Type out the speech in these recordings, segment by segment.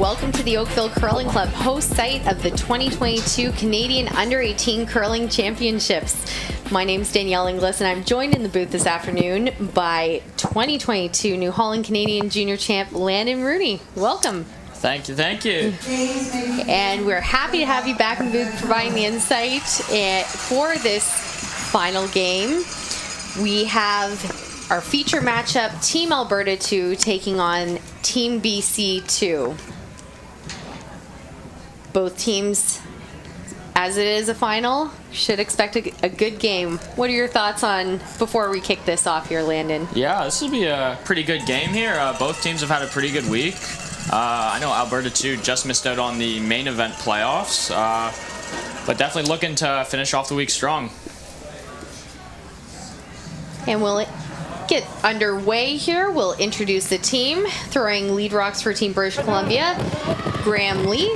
Welcome to the Oakville Curling Club, host site of the 2022 Canadian Under-18 Curling Championships. My name's Danielle Inglis, and I'm joined in the booth this afternoon by 2022 New Holland Canadian Junior Champ Landon Rooney. Welcome. Thank you, thank you. And we're happy to have you back in the booth providing the insight for this final game. We have our feature matchup, Team Alberta 2 taking on Team BC 2. Both teams, as it is a final, should expect a good game. What are your thoughts on, before we kick this off here, Landon? Yeah, this will be a pretty good game here. Both teams have had a pretty good week. I know Alberta 2 just missed out on the main event playoffs, but definitely looking to finish off the week strong. And we'll get underway here. We'll introduce the team. Throwing lead rocks for Team British Columbia, Graham Lee.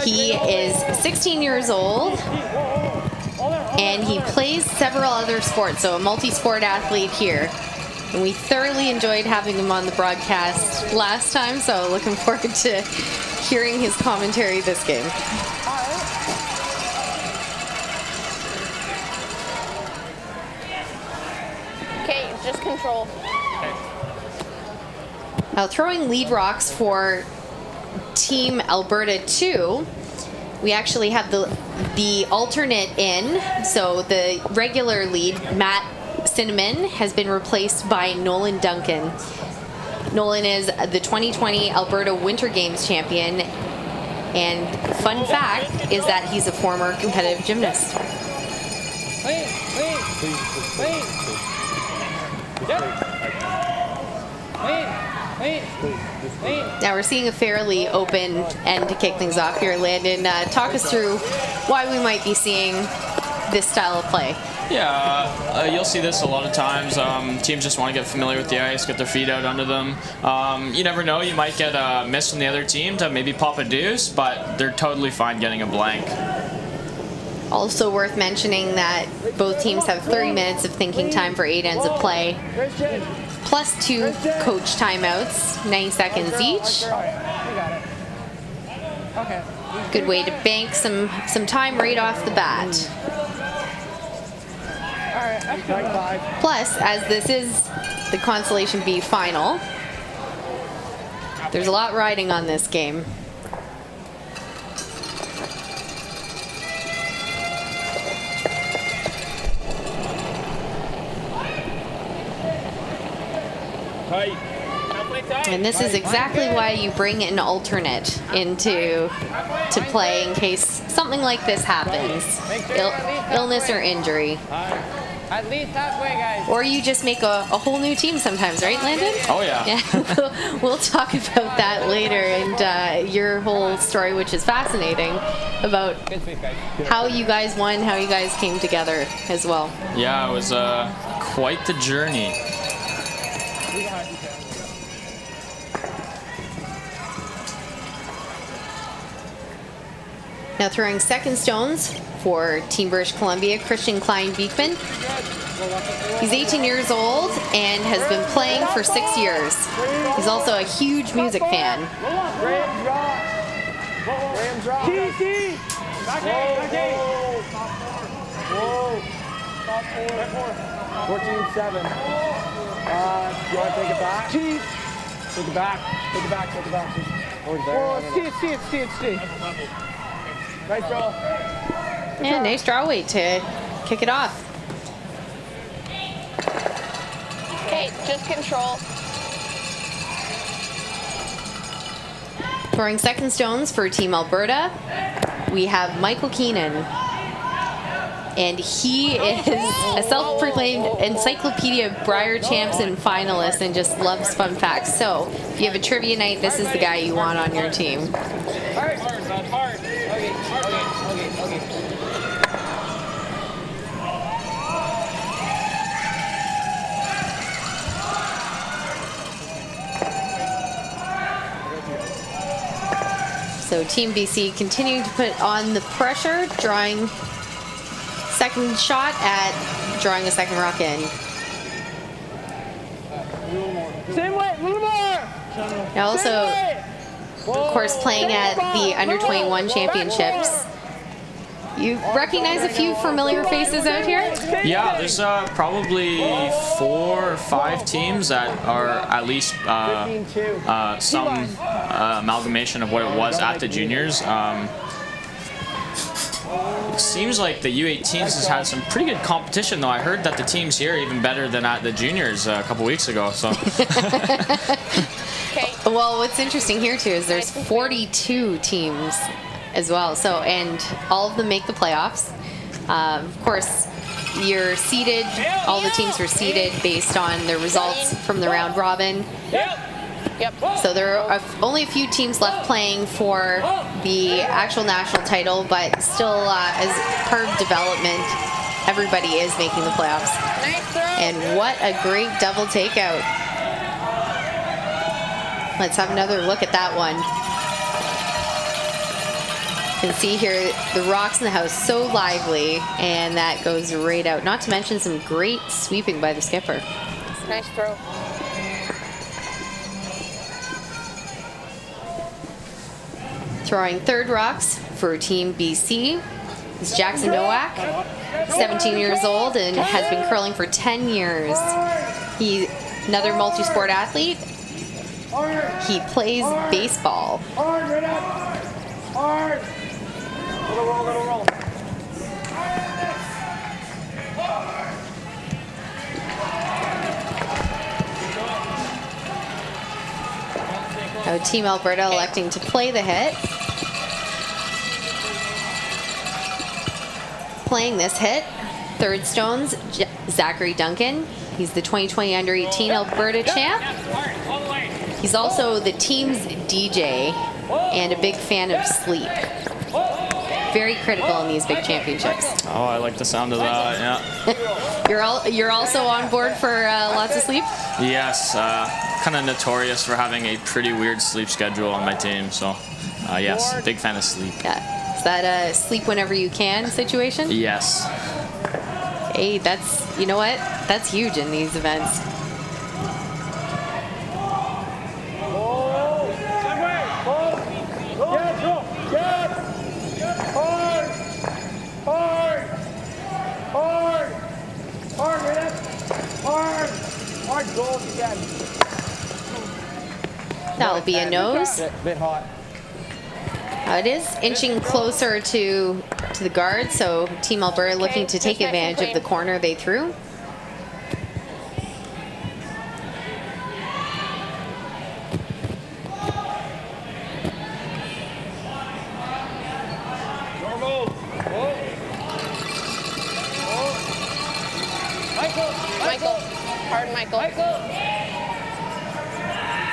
He is 16 years old, and he plays several other sports, so a multi-sport athlete here. And we thoroughly enjoyed having him on the broadcast last time, so looking forward to hearing his commentary this game. Okay, just control. Now, throwing lead rocks for Team Alberta 2, we actually have the alternate in. So the regular lead, Matt Cinnamon, has been replaced by Nolan Duncan. Nolan is the 2020 Alberta Winter Games champion, and fun fact is that he's a former competitive gymnast. Now we're seeing a fairly open end to kick things off here. Landon, talk us through why we might be seeing this style of play. Yeah, you'll see this a lot of times. Teams just want to get familiar with the ice, get their feet out under them. You never know, you might get a miss from the other team to maybe pop a deuce, but they're totally fine getting a blank. Also worth mentioning that both teams have 30 minutes of thinking time for 8 ends of play, plus 2 coach timeouts, 90 seconds each. Good way to bank some time right off the bat. Plus, as this is the Constellation B final, there's a lot riding on this game. And this is exactly why you bring an alternate into play in case something like this happens, illness or injury. At least halfway, guys. Or you just make a whole new team sometimes, right, Landon? Oh, yeah. Yeah, we'll talk about that later, and your whole story, which is fascinating, about how you guys won, how you guys came together as well. Yeah, it was quite the journey. Now throwing second stones for Team British Columbia, Christian Klein-Beekman. He's 18 years old and has been playing for 6 years. He's also a huge music fan. 14-7. You want to take it back? Take it back. See. Nice draw. Yeah, nice draw weight to kick it off. Okay, just control. Throwing second stones for Team Alberta, we have Michael Keenan. And he is a self-proclaimed Encyclopedia Briar Champs and finalist and just loves fun facts. So if you have a trivia night, this is the guy you want on your team. Hard. Okay. So Team BC continuing to put on the pressure, drawing second shot at drawing a second rock in. Same way, a little more. And also, of course, playing at the Under-21 championships. You recognize a few familiar faces out here? Yeah, there's probably 4 or 5 teams that are at least some amalgamation of what it was at the juniors. It seems like the U18s has had some pretty good competition, though. I heard that the teams here are even better than at the juniors a couple weeks ago. So. Well, what's interesting here too is there's 42 teams as well. So, and all of them make the playoffs. Of course, you're seeded. All the teams were seeded based on the results from the round robin. So there are only a few teams left playing for the actual national title, but still, as part of development, everybody is making the playoffs. And what a great double takeout. Let's have another look at that one. You can see here the rocks in the house so lively, and that goes right out. Not to mention some great sweeping by the skipper. Nice throw. Throwing third rocks for Team BC is Jackson Nowak, 17 years old and has been curling for 10 years. He's another multi-sport athlete. He plays baseball. Hard, right up. Hard. Little roll, little roll. Now Team Alberta electing to play the hit. Playing this hit, third stones, Zachary Duncan. He's the 2020 Under-18 Alberta champ. He's also the team's DJ and a big fan of sleep. Very critical in these big championships. Oh, I like the sound of that, yeah. You're also on board for lots of sleep? Yes, kind of notorious for having a pretty weird sleep schedule on my team, so yes, big fan of sleep. Yeah. Is that a sleep whenever you can situation? Yes. Hey, that's, you know what? That's huge in these events. That'll be a nose. Bit hot. It is inching closer to the guard, so Team Alberta looking to take advantage of the corner they threw. Michael. Hard, Michael.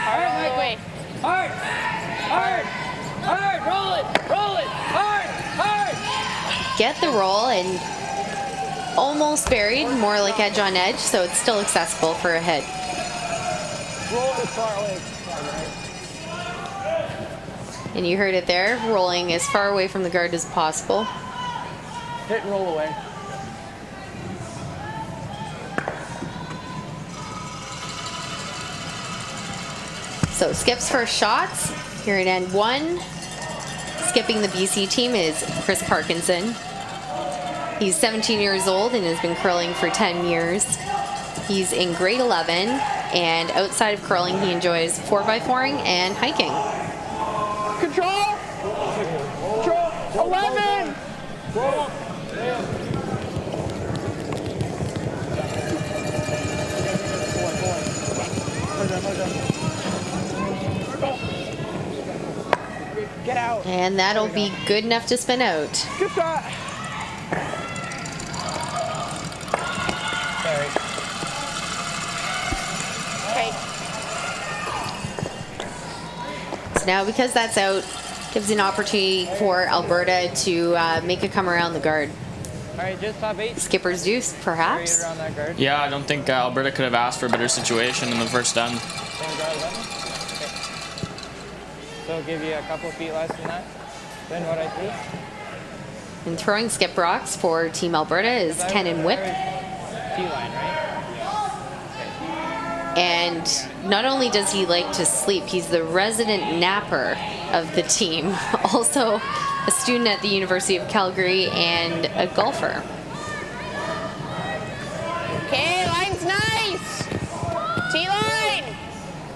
Hard all the way. Hard. Hard. Hard. Roll it. Roll it. Hard. Hard. Get the roll and almost buried, more like edge on edge, so it's still accessible for a hit. Roll it as far away. And you heard it there, rolling as far away from the guard as possible. Hit and roll away. So skips first shots here in end one. Skipping the BC team is Chris Parkinson. He's 17 years old and has been curling for 10 years. He's in grade 11, and outside of curling, he enjoys 4x4ing and hiking. Control. Control. 11. Roll. Get out. And that'll be good enough to spin out. Good shot. Sorry. Okay. So now, because that's out, gives an opportunity for Alberta to make a come around the guard. All right, just top 8. Skipper's deuce, perhaps. Around that guard. Yeah, I don't think Alberta could have asked for a better situation in the first end. Same guard 11. Okay. So give you a couple feet less than that. Then what I threw. And throwing skip rocks for Team Alberta is Ken and Whip. T-line, right? And not only does he like to sleep, he's the resident napper of the team. Also a student at the University of Calgary and a golfer. Okay, line's nice. T-line.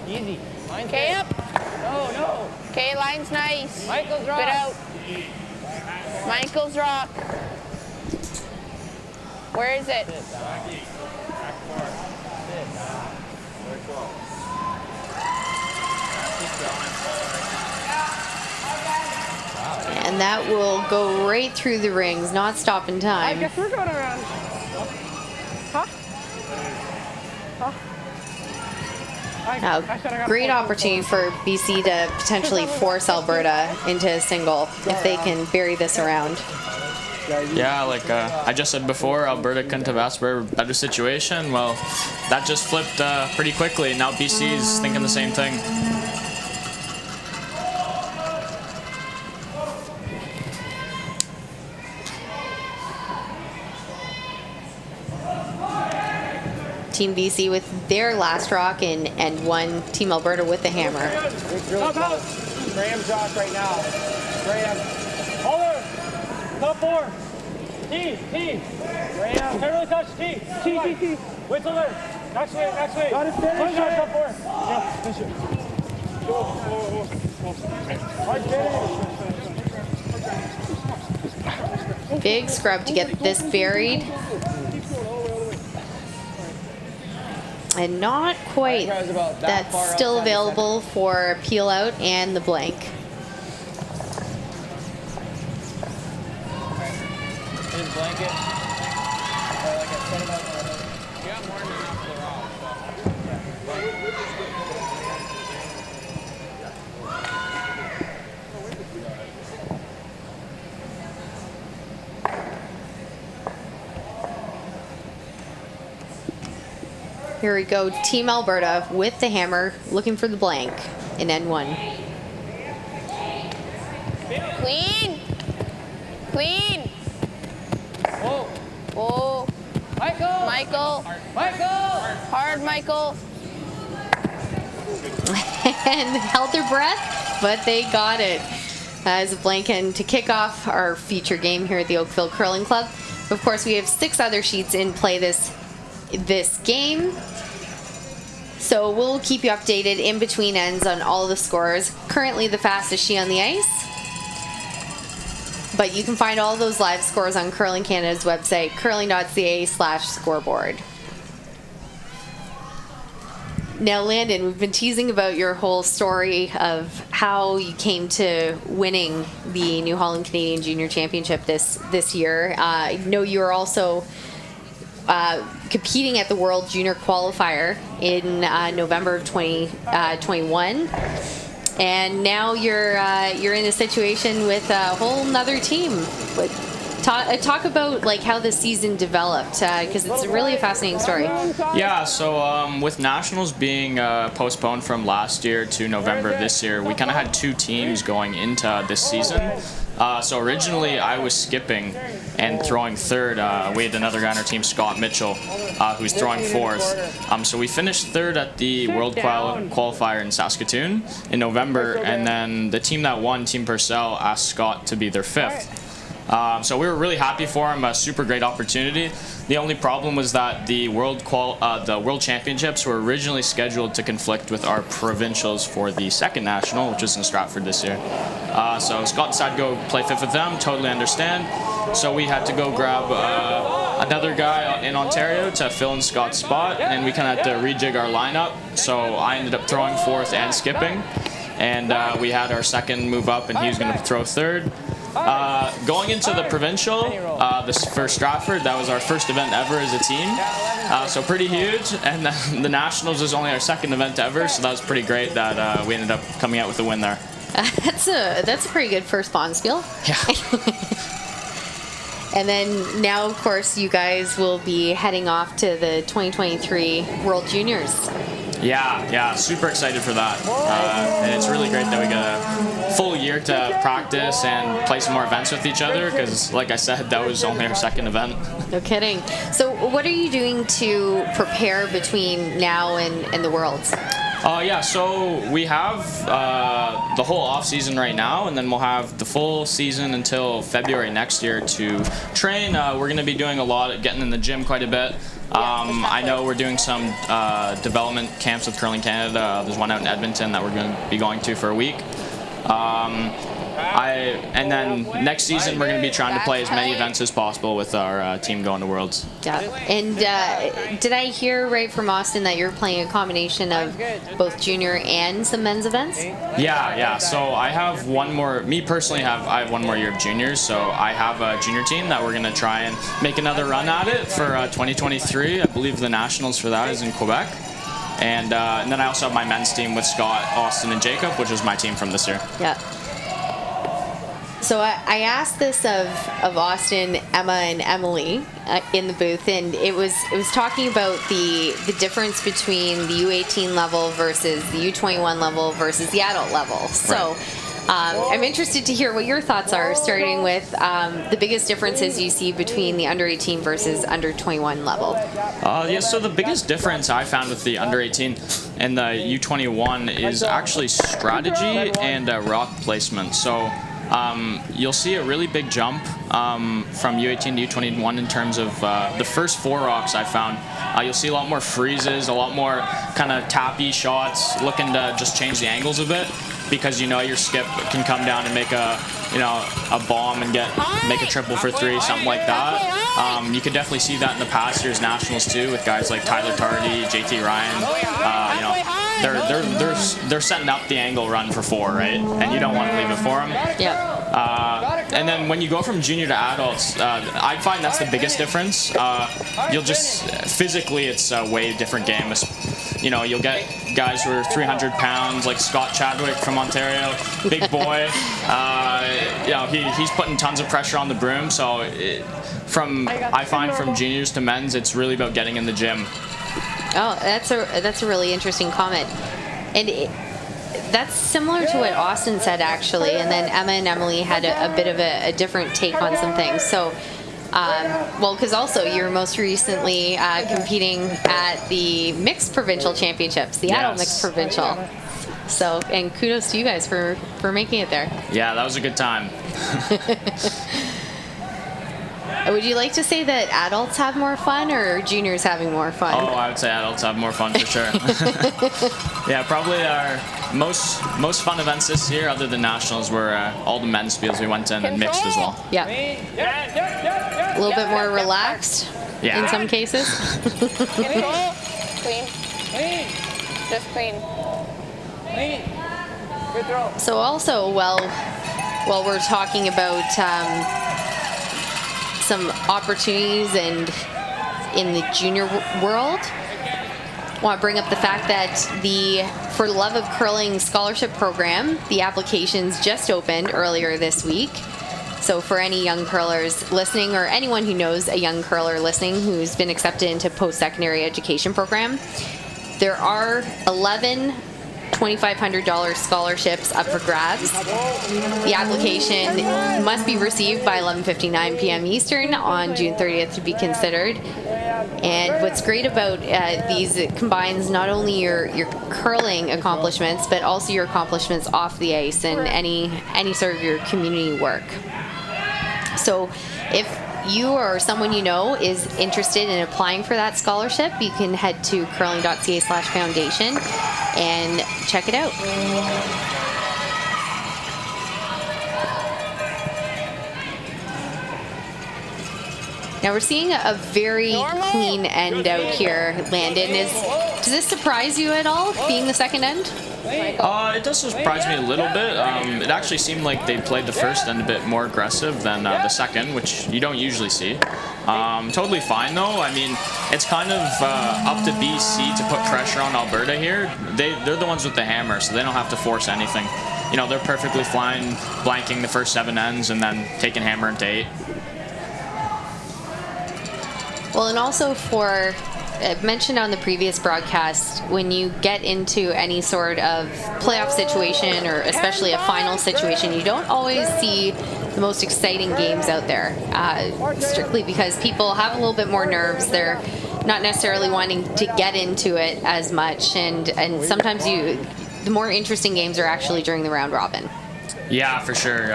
Easy. Line's Okay, good. up. No. Okay, line's nice. Michael's rock. Good out. Michael's rock. Where is it? And that will go right through the rings, not stop in I time. guess we're going around. Huh? Great opportunity for BC to potentially force Alberta into a single if they can bury this around. Yeah, like I just said before, Alberta couldn't have asked for a better situation. Well, that just flipped pretty quickly. Now BC's thinking the same thing. Team BC with their last rock and one Team Alberta with the hammer. It's really close. Graham's rock right now. Graham. Hold her. Top 4. T. Graham. Never really touch T. T. Wait till there. Next way. Got it finished. Top 4. Yeah, finish it. Hard finish. Big scrub to get this buried. And not quite. That's still available for peel out and the blank. His blanket. Like I set him up. You got more than enough for the rock. Here we go, Team Alberta with the hammer, looking for the blank in N1. Clean. Whoa. Michael. Hard, Michael. And held their breath, but they got it. As a blank and to kick off our feature game here at the Oakville Curling Club. Of course, we have 6 other sheets in play this game. So we'll keep you updated in between ends on all the scores. Currently the fastest she on the ice. But you can find all those live scores on Curling Canada's website, curling.ca/scoreboard. Now, Landon, we've been teasing about your whole story of how you came to winning the New Holland Canadian Junior Championship this year. I know you were also competing at the World Junior Qualifier in November of 2021. And now you're in a situation with a whole nother team. But talk about like how the season developed, because it's really a fascinating story. Yeah, so with Nationals being postponed from last year to November of this year, we kind of had 2 teams going into this season. So originally I was skipping and throwing third. We had another guy on our team, Scott Mitchell, who's throwing fourth. So we finished third at the World Qualifier in Saskatoon in November, and then the team that won, Team Purcell, asked Scott to be their fifth. So we were really happy for him, a super great opportunity. The only problem was that the World Championships were originally scheduled to conflict with our provincials for the second national, which was in Stratford this year. So Scott decided to go play fifth with them, totally understand. So we had to go grab another guy in Ontario to fill in Scott's spot, and we kind of had to rejig our lineup. So I ended up throwing fourth and skipping, and we had our second move up, and he was going to throw third. Going into the provincial, for Stratford, that was our first event ever as a team, so pretty huge, and the Nationals was only our second event ever, so that was pretty great that we ended up coming out with a win there. That's a pretty good first bonspiel. Yeah. And then now, of course, you guys will be heading off to the 2023 World Juniors. Yeah, super excited for that. And it's really great that we got a full year to practice and play some more events with each other because, like I said, that was only our second event. No kidding. So what are you doing to prepare between now and the Worlds? Yeah, so we have the whole off season right now, and then we'll have the full season until February next year to train. We're going to be doing a lot of getting in the gym quite a bit. I know we're doing some development camps with Curling Canada. There's one out in Edmonton that we're going to be going to for a week. And then next season we're going to be trying to play as many events as possible with our team going to Worlds. Yeah. And did I hear right from Austin that you're playing a combination of both junior and some men's events? Yeah. So I have one more. Me personally, I have one more year of juniors. So I have a junior team that we're going to try and make another run at it for 2023. I believe the nationals for that is in Quebec. And then I also have my men's team with Scott, Austin, and Jacob, which is my team from this year. Yeah. So I asked this of Austin, Emma, and Emily in the booth, and it was talking about the difference between the U18 level versus the U21 level versus the adult level. So I'm interested to hear what your thoughts are, starting with the biggest differences you see between the under-18 versus under-21 level. Yeah, so the biggest difference I found with the under-18 and the U21 is actually strategy and rock placement. So you'll see a really big jump from U18 to U21 in terms of the first 4 rocks I found. You'll see a lot more freezes, a lot more kind of tappy shots, looking to just change the angles a bit because your skip can come down and make a bomb and make a triple for 3, something like that. You could definitely see that in the past year's nationals too with guys like Tyler Tardy, JT Ryan. They're setting up the angle run for 4, right? And you don't want to leave it for them. Yeah. And then when you go from junior to adults, I find that's the biggest difference. You'll just physically, it's a way different game. You'll get guys who are 300 pounds, like Scott Chadwick from Ontario, big boy. He's putting tons of pressure on the broom. So I find from juniors to men's, it's really about getting in the gym. Oh, that's a really interesting comment, and that's similar to what Austin said actually. And then Emma and Emily had a bit of a different take on some things. So, because also you're most recently competing at the mixed provincial championships, the adult mixed provincial. So, and kudos to you guys for making it there. Yeah, that was a good time. Would you like to say that adults have more fun or juniors having more fun? Oh, I would say adults have more fun for sure. Yeah, probably our most fun events this year, other than nationals, were all the men's fields we went in and mixed as well. Yeah. A little bit more relaxed in some cases. Clean. Just clean. Good throw. So also, while we're talking about some opportunities and in the junior world, I want to bring up the fact that the For the Love of Curling Scholarship Program, the applications just opened earlier this week. So for any young curlers listening, or anyone who knows a young curler listening who's been accepted into post-secondary education program, there are 11 $2,500 scholarships up for grabs. The application must be received by 11:59 p.m. Eastern on June 30th to be considered. And what's great about these, it combines not only your curling accomplishments, but also your accomplishments off the ice and any sort of your community work. So if you or someone you know is interested in applying for that scholarship, you can head to curling.ca/foundation and check it out. Now we're seeing a very clean end out here, Landon. Does this surprise you at all, being the second end? It does surprise me a little bit. It actually seemed like they played the first end a bit more aggressive than the second, which you don't usually see. Totally fine though. I mean, it's kind of up to BC to put pressure on Alberta here. They're the ones with the hammer, so they don't have to force anything. You know, they're perfectly fine blanking the first 7 ends and then taking hammer into 8. Well, and also for mentioned on the previous broadcast, when you get into any sort of playoff situation, or especially a final situation, you don't always see the most exciting games out there, strictly because people have a little bit more nerves. They're not necessarily wanting to get into it as much, and sometimes the more interesting games are actually during the round robin. Yeah, for sure.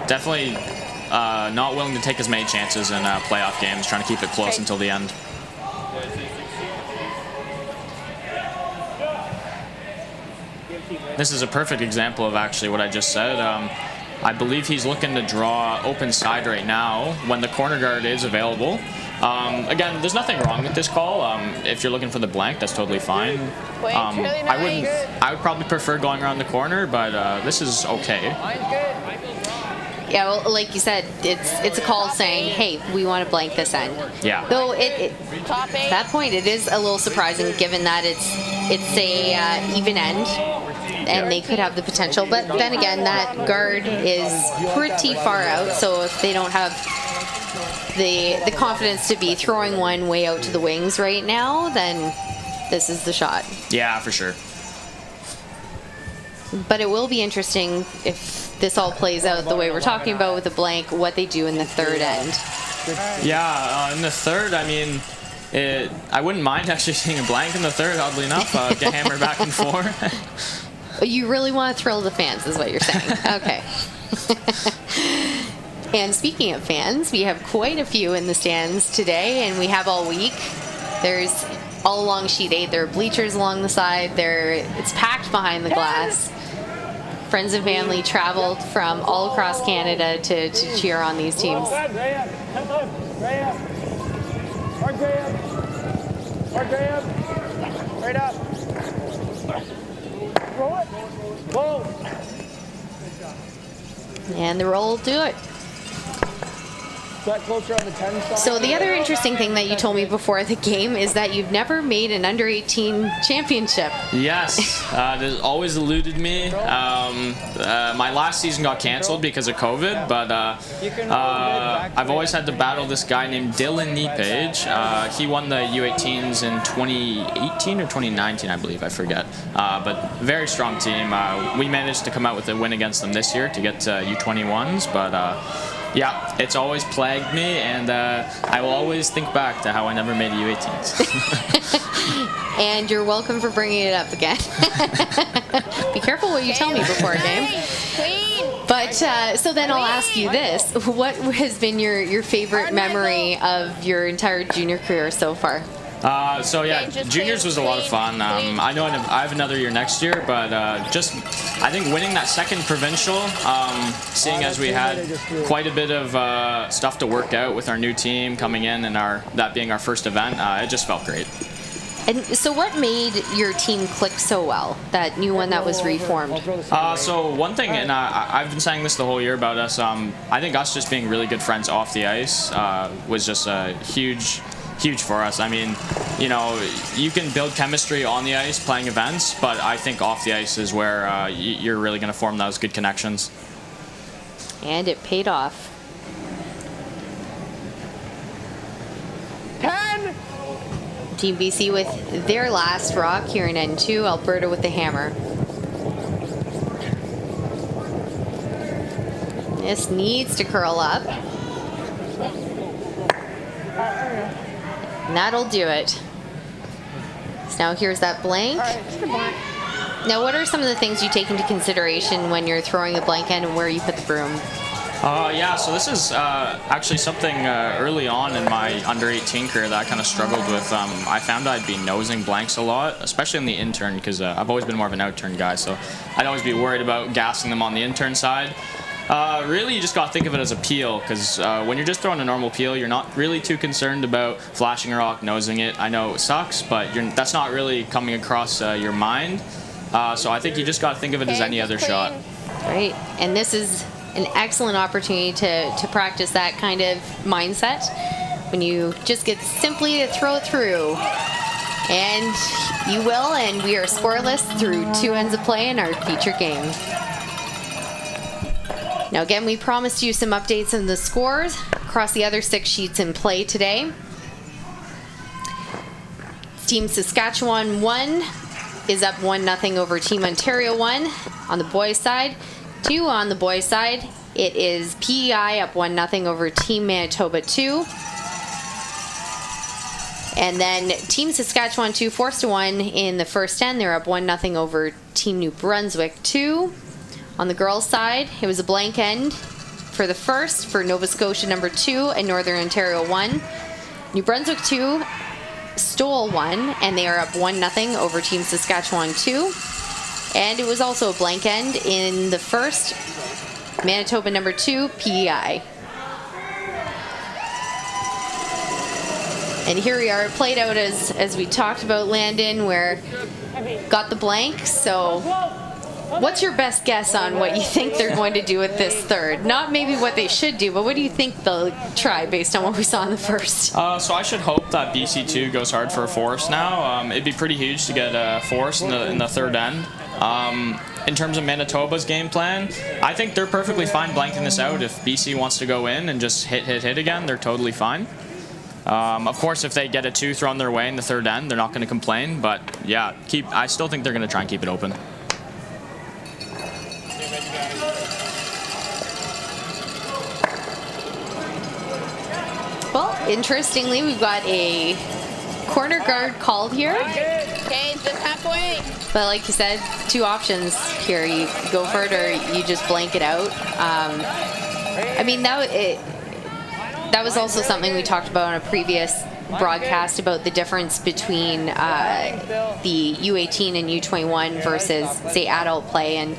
Definitely not willing to take as many chances in playoff games, trying to keep it close until the end. This is a perfect example of actually what I just said. I believe he's looking to draw open side right now when the corner guard is available. Again, there's nothing wrong with this call. If you're looking for the blank, that's totally fine. I would probably prefer going around the corner, but this is okay. Yeah, well, like you said, it's a call saying, hey, we want to blank this end. Yeah. Though at that point, it is a little surprising given that it's a even end, and they could have the potential. But then again, that guard is pretty far out, so if they don't have the confidence to be throwing one way out to the wings right now, then this is the shot. Yeah, for sure. But it will be interesting if this all plays out the way we're talking about with the blank, what they do in the third end. Yeah, in the third, I mean, I wouldn't mind actually seeing a blank in the third, oddly enough. Get hammer back and forth. You really want to thrill the fans, is what you're saying. Okay. And speaking of fans, we have quite a few in the stands today, and we have all week. There's all along sheet 8. There are bleachers along the side. It's packed behind the glass. Friends and family traveled from all across Canada to cheer on these teams. Right up. Roll it. Whoa. And the roll will do it. Closer on the 10 side. So the other interesting thing that you told me before the game is that you've never made an under-18 championship. Yes, this always eluded me. My last season got canceled because of COVID, but I've always had to battle this guy named Dylan Nepage. He won the U18s in 2018 or 2019, I believe, I forget. But very strong team. We managed to come out with a win against them this year to get U21s, but yeah, it's always plagued me, and I will always think back to how I never made U18s. And you're welcome for bringing it up again. Be careful what you tell me before a game. But so then I'll ask you this: what has been your favorite memory of your entire junior career so far? So yeah, juniors was a lot of fun. I know I have another year next year, but just I think winning that second provincial, seeing as we had quite a bit of stuff to work out with our new team coming in and that being our first event, it just felt great. And so what made your team click so well, that new one that was reformed? So one thing, and I've been saying this the whole year about us, I think us just being really good friends off the ice was just a huge for us. I mean, you know, you can build chemistry on the ice playing events, but I think off the ice is where you're really going to form those good connections. And it paid off. 10! Team BC with their last rock here in N2, Alberta with the hammer. This needs to curl up. And that'll do it. So now here's that blank. Now, what are some of the things you take into consideration when you're throwing the blank end and where you put the broom? Yeah, so this is actually something early on in my under-18 career that I kind of struggled with. I found I'd be nosing blanks a lot, especially in the intern, because I've always been more of an out-turn guy, so I'd always be worried about gassing them on the intern side. Really, you just got to think of it as a peel, because when you're just throwing a normal peel, you're not really too concerned about flashing a rock, nosing it. I know it sucks, but that's not really coming across your mind. So I think you just got to think of it as any other shot. Right, and this is an excellent opportunity to practice that kind of mindset when you just get simply to throw it through. And you will, and we are scoreless through 2 ends of play in our feature game. Now again, we promised you some updates on the scores across the other 6 sheets in play today. Team Saskatchewan 1 is up 1-0 over Team Ontario 1 on the boys' side. 2 on the boys' side, it is PEI up 1-0 over Team Manitoba 2. And then Team Saskatchewan 2 forced 1 in the first end. They're up 1-0 over Team New Brunswick 2. On the girls' side, it was a blank end for the first for Nova Scotia number 2 and Northern Ontario 1. New Brunswick 2 stole 1, and they are up 1-0 over Team Saskatchewan 2. And it was also a blank end in the first, Manitoba number 2, PEI. And here we are, played out as we talked about, Landon, where got the blank. So what's your best guess on what you think they're going to do with this third? Not maybe what they should do, but what do you think they'll try based on what we saw in the first? So I should hope that BC2 goes hard for a force now. It'd be pretty huge to get a force in the third end. In terms of Manitoba's game plan, I think they're perfectly fine blanking this out. If BC wants to go in and just hit again, they're totally fine. Of course, if they get a 2 thrown their way in the third end, they're not going to complain. But yeah, I still think they're going to try and keep it open. Well, interestingly, we've got a corner guard called here. Okay, just halfway. But like you said, 2 options here. You go for it or you just blank it out. I mean, that was also something we talked about on a previous broadcast about the difference between the U18 and U21 versus, say, adult play, and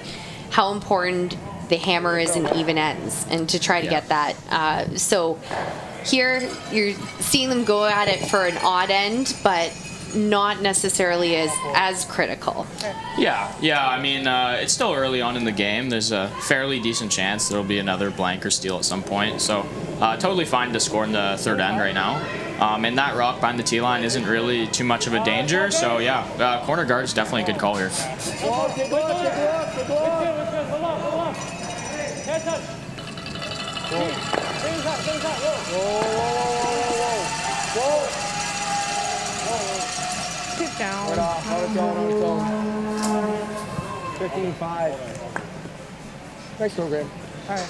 how important the hammer is in even ends, and to try to get that. So here you're seeing them go at it for an odd end, but not necessarily as critical. Yeah. I mean, it's still early on in the game. There's a fairly decent chance there'll be another blank or steal at some point. So totally fine to score in the third end right now. And that rock behind the T-line isn't really too much of a danger. So yeah, corner guard is definitely a good call here. Get down. Hold it down. 15-5. Nice program. All right.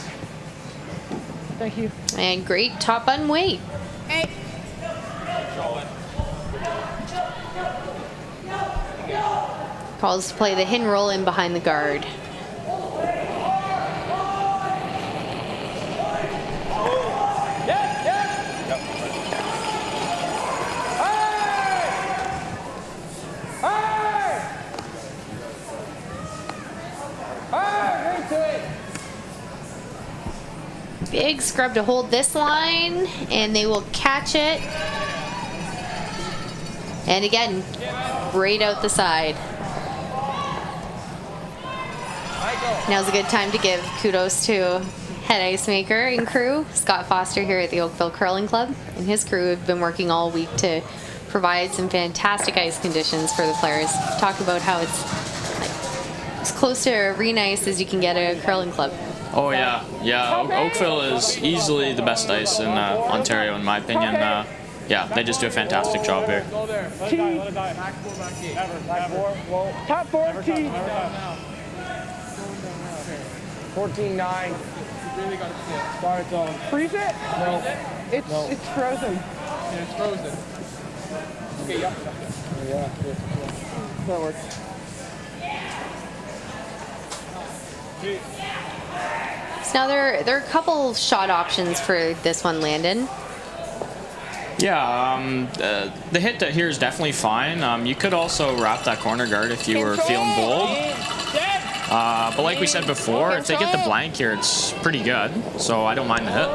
Thank you. And great top on weight. Hey. Calls to play the hin roll in behind the guard. Big scrub to hold this line, and they will catch it. And again, right out the side. Now's a good time to give kudos to head ice maker and crew, Scott Foster here at the Oakville Curling Club, and his crew have been working all week to provide some fantastic ice conditions for the players. Talk about how it's as close to arena ice as you can get at a curling club. Oh yeah. Oakville is easily the best ice in Ontario, in my opinion. Yeah, they just do a fantastic job here. Top 14. 14-9. Start zone. Freeze it? No. It's frozen. Yeah, it's frozen. Okay, yeah. Yeah. That works. So now there are a couple shot options for this one, Landon. Yeah, the hit here is definitely fine. You could also wrap that corner guard if you were feeling bold. But like we said before, if they get the blank here, it's pretty good. So I don't mind the hit.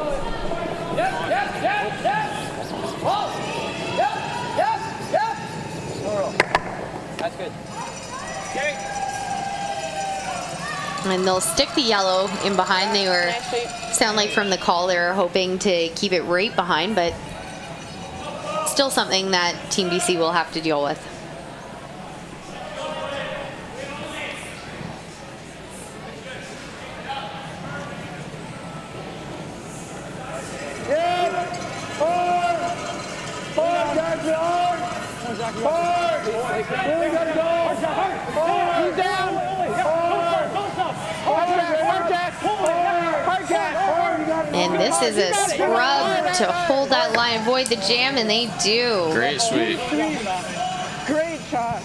That's good. And they'll stick the yellow in behind. They were, sound like from the call, they were hoping to keep it right behind, but still something that Team BC will have to deal with. Four, guys, Really gotta go. He's down. And this is a scrub to hold that line, avoid the jam, and they do. Great sweep. Great shot.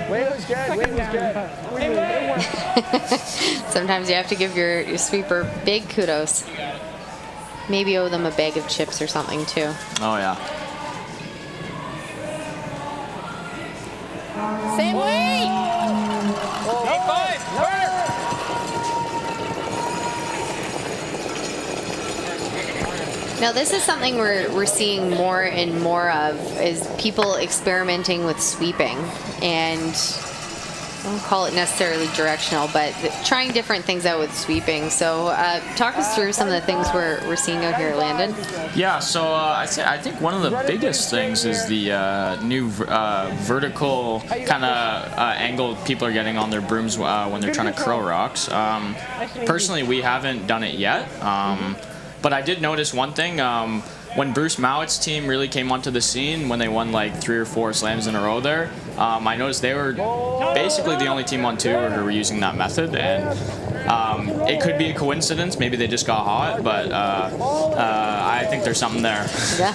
Wayne was good. Wayne was good. Sometimes you have to give your sweeper big kudos. Maybe owe them a bag of chips or something too. Oh yeah. Same way. Now this is something we're seeing more and more of, is people experimenting with sweeping, and I won't call it necessarily directional, but trying different things out with sweeping. So talk us through some of the things we're seeing out here, Landon. Yeah, so I think one of the biggest things is the new vertical kind of angle people are getting on their brooms when they're trying to curl rocks. Personally, we haven't done it yet, but I did notice one thing. When Bruce Mowett's team really came onto the scene, when they won like 3 or 4 slams in a row there, I noticed they were basically the only team on tour who were using that method, and it could be a coincidence. Maybe they just got hot, but I think there's something there. Yeah.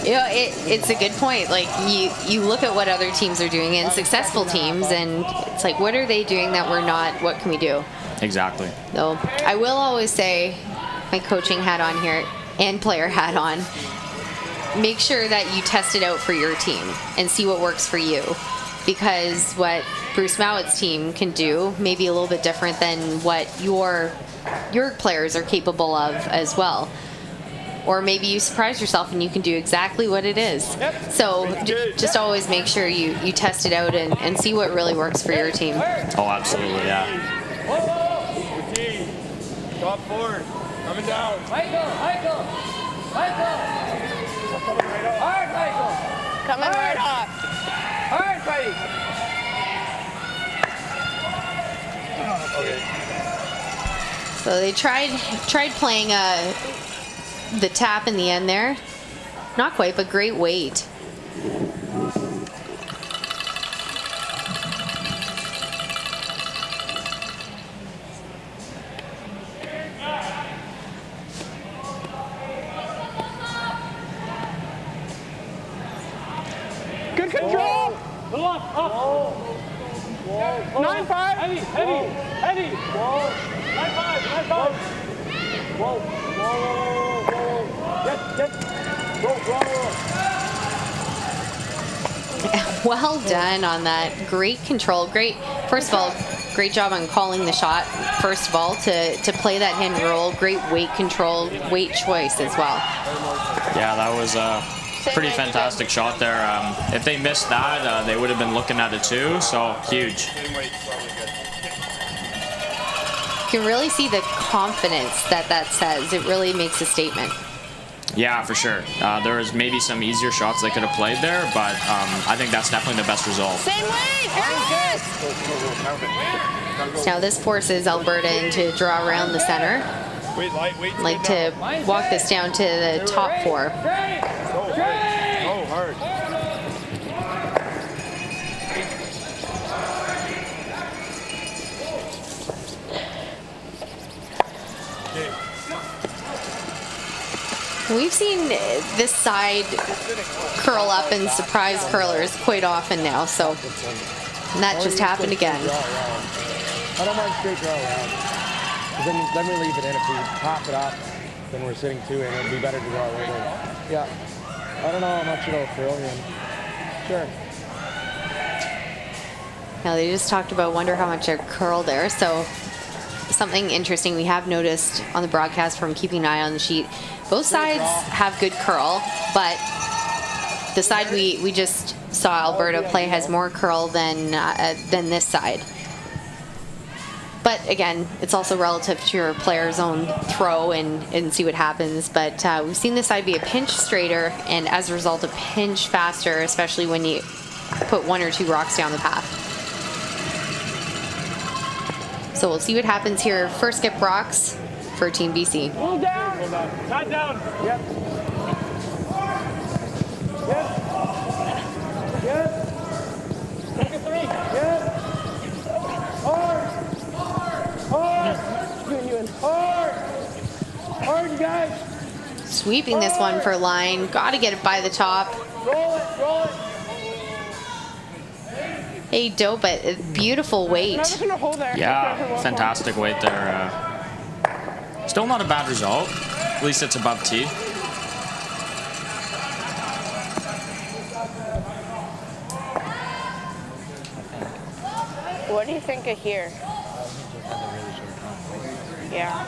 You know, it's a good point. Like, you look at what other teams are doing, and successful teams, and it's like, what are they doing that we're not? What can we do? Exactly. So I will always say, my coaching hat on here and player hat on, make sure that you test it out for your team and see what works for you, because what Bruce Mowett's team can do may be a little bit different than what your players are capable of as well. Or maybe you surprise yourself and you can do exactly what it is. So just always make sure you test it out and see what really works for your team. Oh, absolutely, yeah. Top forward. Coming down. Michael! Hard, Michael! Coming right off. Hard, buddy! So they tried playing the tap in the end there. Not quite, but great weight. Good control. Little up. 9-5. Heavy. 9-5. Whoa. Get. Well done on that. Great control. First of all, great job on calling the shot. First of all, to play that hand roll. Great weight control, weight choice as well. Yeah, that was a pretty fantastic shot there. If they missed that, they would have been looking at it too, so huge. You can really see the confidence that says. It really makes a statement. Yeah, for sure. There was maybe some easier shots they could have played there, but I think that's definitely the best result. Same way. Now this forces Alberta into draw around the center. Like to walk this down to the top 4. Oh, hard. We've seen this side curl up and surprise curlers quite often now, so that just happened again. I don't mind straight draw around. Then we leave it in. If we pop it up, then we're sitting 2 in. It'd be better to draw later. Yeah. I don't know how much it'll curl in. Sure. Now they just talked about wonder how much I curl there. So something interesting we have noticed on the broadcast from keeping an eye on the sheet, both sides have good curl, but the side we just saw Alberta play has more curl than this side. But again, it's also relative to your player's own throw and see what happens. But we've seen this side be a pinch straighter, and as a result, a pinch faster, especially when you put 1 or 2 rocks down the path. So we'll see what happens here. First skip rocks for Team BC. Pull down. Side down. Yep. guys. Sweeping this one for line. Got to get it by the top. Roll it, roll it. Hey, dope, but beautiful weight. I'm just gonna hold there. Yeah, fantastic weight there. Still not a bad result. At least it's above T. What do you think of here? He just has a really short time. Yeah.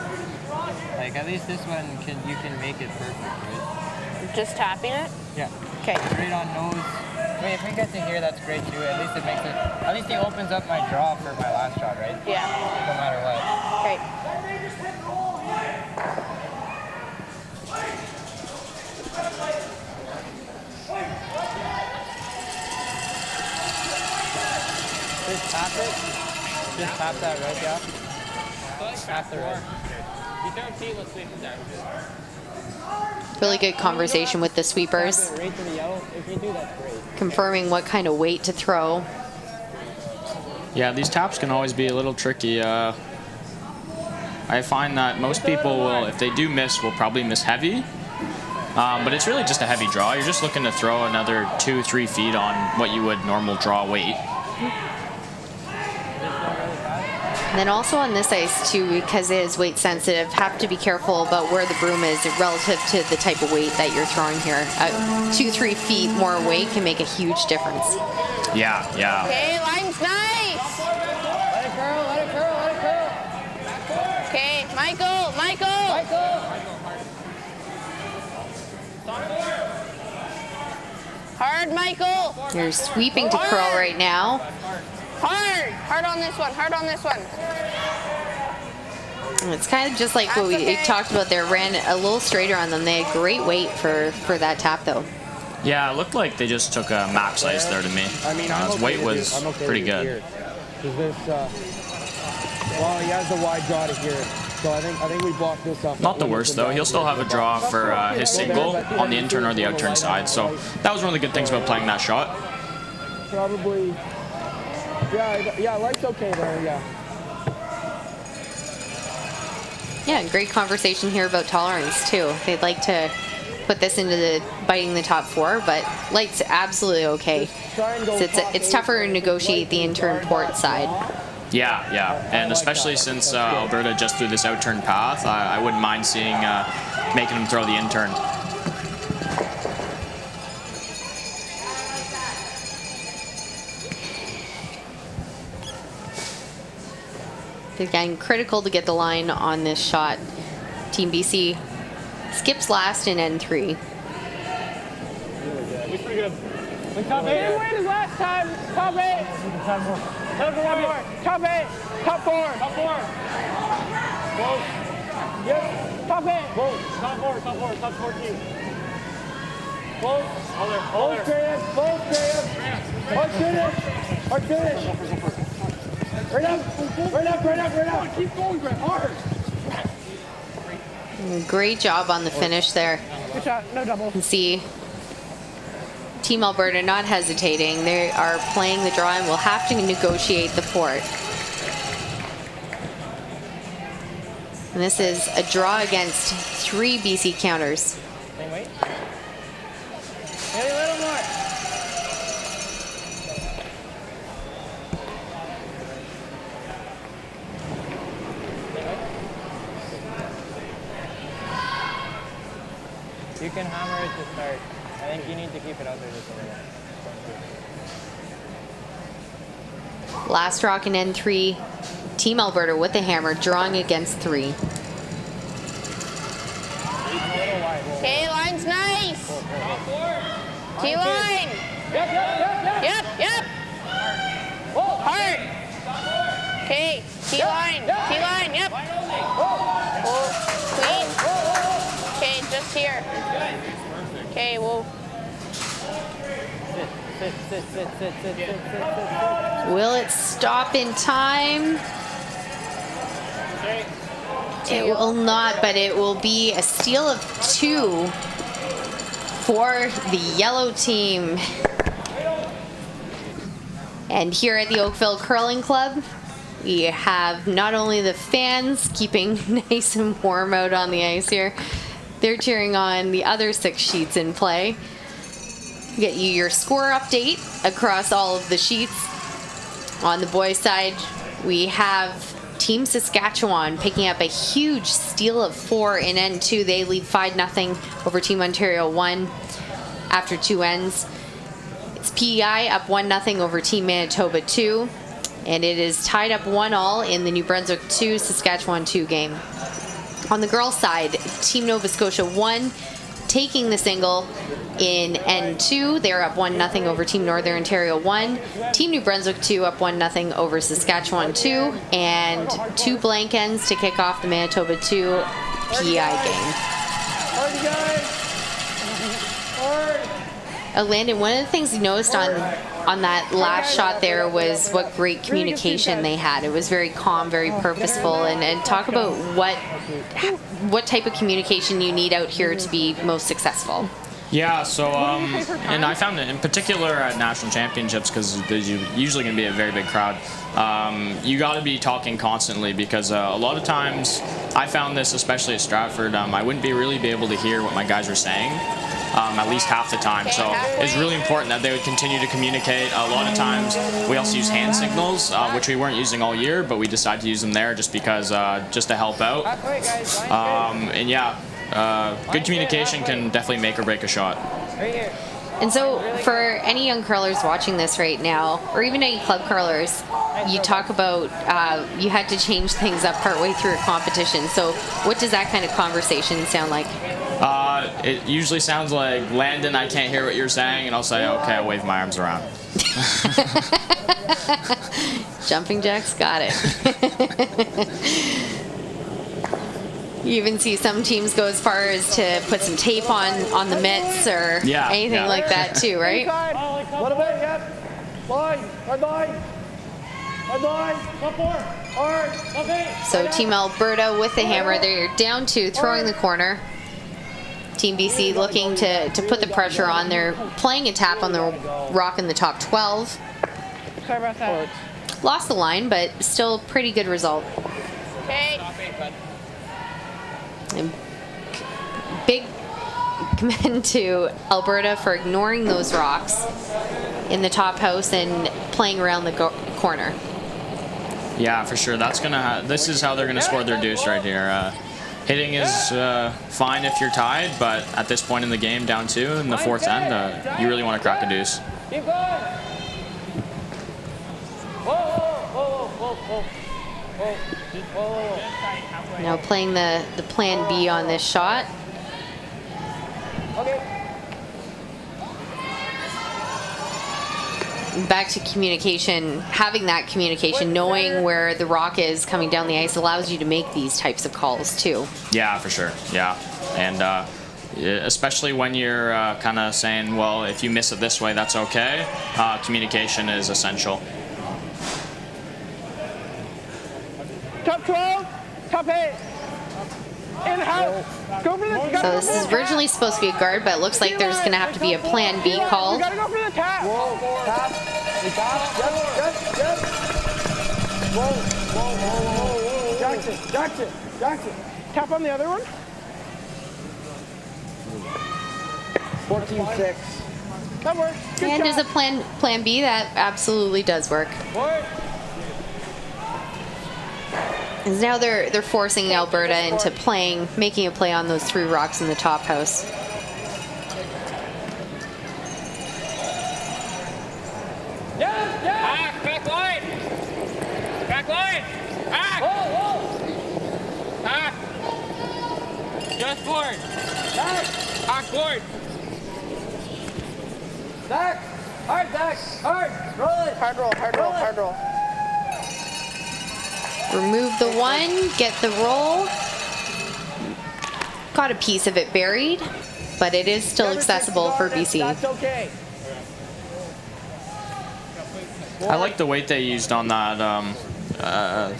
Like at least this one you can make it perfect, right? Just tapping it? Yeah. Okay. Straight on nose. I mean, if we get to here, that's great too. At least it makes it. At least he opens up my draw for my last shot, right? Yeah. No matter what. Okay. Just tap it. Just tap that red, yeah. Tap the red. Really good conversation with the sweepers. Right to the yellow. If you do, that's great. Confirming what kind of weight to throw. Yeah, these taps can always be a little tricky. I find that most people will, if they do miss, will probably miss heavy. But it's really just a heavy draw. You're just looking to throw another 2-3 feet on what you would normal draw weight. And then also on this ice too, because it is weight sensitive, have to be careful about where the broom is relative to the type of weight that you're throwing here. 2-3 feet more weight can make a huge difference. Yeah, yeah. Okay, line's nice. Let it curl. Let it curl. Let it curl. Okay, Michael, Michael. Hard, Michael. You're sweeping to curl right now. Hard. Hard on this one. Hard on this one. And it's kind of just like what That's we okay. talked about there. Ran a little straighter on them. They had great weight for that tap though. Yeah, it looked like they just took a max ice there to me. I mean, His okay weight to was I'm okay pretty with it good. here. 'Cause this, well, he has the wide draw to here, so I think we blocked this up. Not the worst though. He'll still have a draw for his single on the intern or the outturn side. So that was one of the good things about playing that shot. Probably. Yeah, light's okay there. Yeah. Yeah, great conversation here about tolerance too. They'd like to put this into the biting the top four, but light's absolutely okay. Try and go So top it's eight, tougher to negotiate the intern port side. Yeah, yeah. And especially since Alberta just threw this outturn path, I wouldn't mind seeing making him throw the intern. Again, critical to get the line on this shot. Team BC skips last in N3. He's pretty good. Like top Same 8. weight as last time. Top 8. Top 4. Top 8. Top 4. Top 4. Close. Yep. Top 8. Close. Top 4. Top 4. Top 14. Close. All there. All Both there. Graham. Both Graham. Hard finish. Hard finish. Right up. Right up. Right up. Right up. Keep going, Grant. Hard. Great job on the finish there. Good shot. No double. You can see Team Alberta not hesitating. They are playing the draw and will have to negotiate the port. And this is a draw against 3 BC counters. Same weight. Maybe a little more. You can hammer it to start. I think you need to keep it out there just a little. Last rock in N3. Team Alberta with the hammer, drawing against 3. Okay, line's nice. T-line. Yep. Hard. Okay, T-line. T-line, yep. Oh, clean. Okay, just here. Okay, whoa. Sit. Will it stop in time? It will not, but it will be a steal of 2 for the yellow team. And here at the Oakville Curling Club, we have not only the fans keeping nice and warm out on the ice here, They're cheering on the other 6 sheets in play. Get you your score update across all of the sheets. On the boys' side, we have Team Saskatchewan picking up a huge steal of 4 in N2. They lead 5-0 over Team Ontario 1 after 2 ends. It's PEI up 1-0 over Team Manitoba 2. And it is tied up 1-1 in the New Brunswick 2, Saskatchewan 2 game. On the girls' side, Team Nova Scotia 1 taking the single in N2. They're up 1-0 over Team Northern Ontario 1. Team New Brunswick 2 up 1-0 over Saskatchewan 2. And 2 blank ends to kick off the Manitoba 2 PEI game. Hard, guys. Hard. Landon, one of the things you noticed on that last shot there was what great communication they had. It was very calm, very purposeful, and talk about what type of communication you need out here to be most successful. Yeah, so, and I found it in particular at national championships, because there's usually going to be a very big crowd. You got to be talking constantly, because a lot of times I found this, especially at Stratford, I wouldn't really be able to hear what my guys were saying. At least half the time. So it's really important that they would continue to communicate. A lot of times we also use hand signals, which we weren't using all year, but we decided to use them there just because, just to help out. And yeah, good communication can definitely make or break a shot. And so for any young curlers watching this right now, or even any club curlers, you talk about you had to change things up partway through a competition. So what does that kind of conversation sound like? It usually sounds like, Landon, I can't hear what you're saying, and I'll say, okay, I'll wave my arms around. Jumping jacks, got it. You even see some teams go as far as to put some tape on the mitts or anything like that too, right? What about, yep. Line, hard line. Hard line, up 4. Hard, okay. So Team Alberta with the hammer, they're down 2, throwing the corner. Team BC looking to put the pressure on. They're playing a tap on the rock in the top 12. Sorry about that. Lost the line, but still pretty good result. Okay. And big commend to Alberta for ignoring those rocks in the top house and playing around the corner. Yeah, for sure. That's gonna. This is how they're gonna score their deuce right here. Hitting is fine if you're tied, but at this point in the game, down 2 in the 4th end, you really want to crack a deuce. Keep going. Whoa, whoa, whoa, whoa, whoa, whoa, whoa. Now playing the plan B on this shot. Okay. Back to communication, having that communication, knowing where the rock is coming down the ice allows you to make these types of calls too. Yeah, for sure. Yeah, and especially when you're kind of saying, well, if you miss it this way, that's okay. Communication is essential. Top 12, top 8. In house. Go for the. So this is originally supposed to be a guard, but it looks like there's going to have to be a plan B call. We gotta go for the tap. Whoa, tap. The tap. Yep. Whoa, whoa, whoa, whoa. Jackson. Tap on the other one. 14-6. That works. Good And shot. as a plan B, that absolutely does work. Work. And now they're forcing Alberta into making a play on those 3 rocks in the top house. Yeah. Back line. Back line. Back. Whoa. Back. Just forward. Back. Back forward. Back. Hard. Roll it. Hard roll. Remove the 1, get the roll. Got a piece of it buried, but it is still accessible for BC. That's okay. I like the weight they used on that. I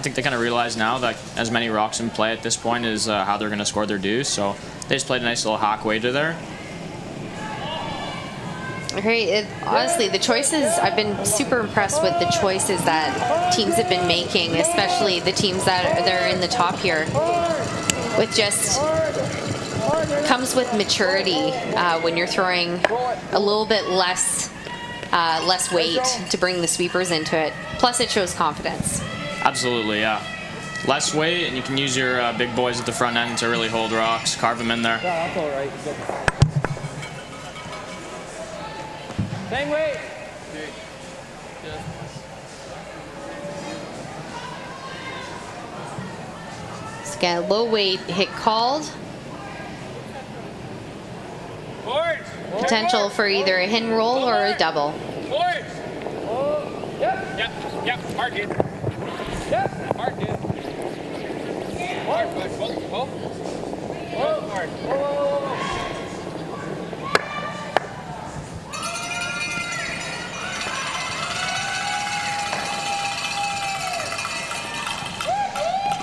think they kind of realize now that as many rocks in play at this point is how they're going to score their deuce. So they just played a nice little hack wager there. Okay, honestly, the choices, I've been super impressed with the choices that teams have been making, especially the teams that are in the top here. With just comes with maturity when you're throwing a little bit less weight to bring the sweepers into it. Plus, it shows confidence. Absolutely, yeah. Less weight, and you can use your big boys at the front end to really hold rocks, carve them in there. Yeah, that's all right. Same weight. So again, a low weight hit called. Forward. Potential for either a hidden roll or a double. Forward. Yep. Mark it. Yep. Mark it. Mark, pull. Mark.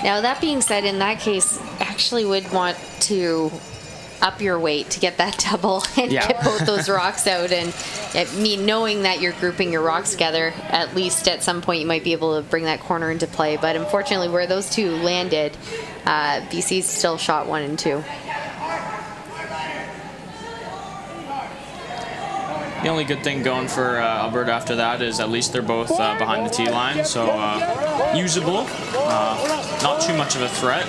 Now that being said, in that case, actually would want to up your weight to get that double and get both those rocks out. And I mean, knowing that you're grouping your rocks together, at least at some point you might be able to bring that corner into play. But unfortunately, where those two landed, BC's still shot 1 and 2. The only good thing going for Alberta after that is at least they're both behind the tee line, so usable. Not too much of a threat.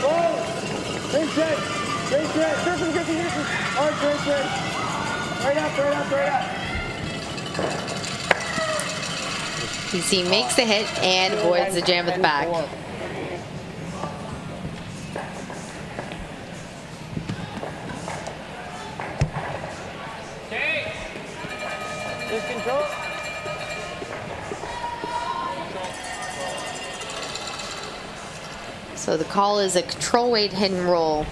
BC makes the hit and avoids the jam at the back. Just control. So the call is a control weight hidden roll.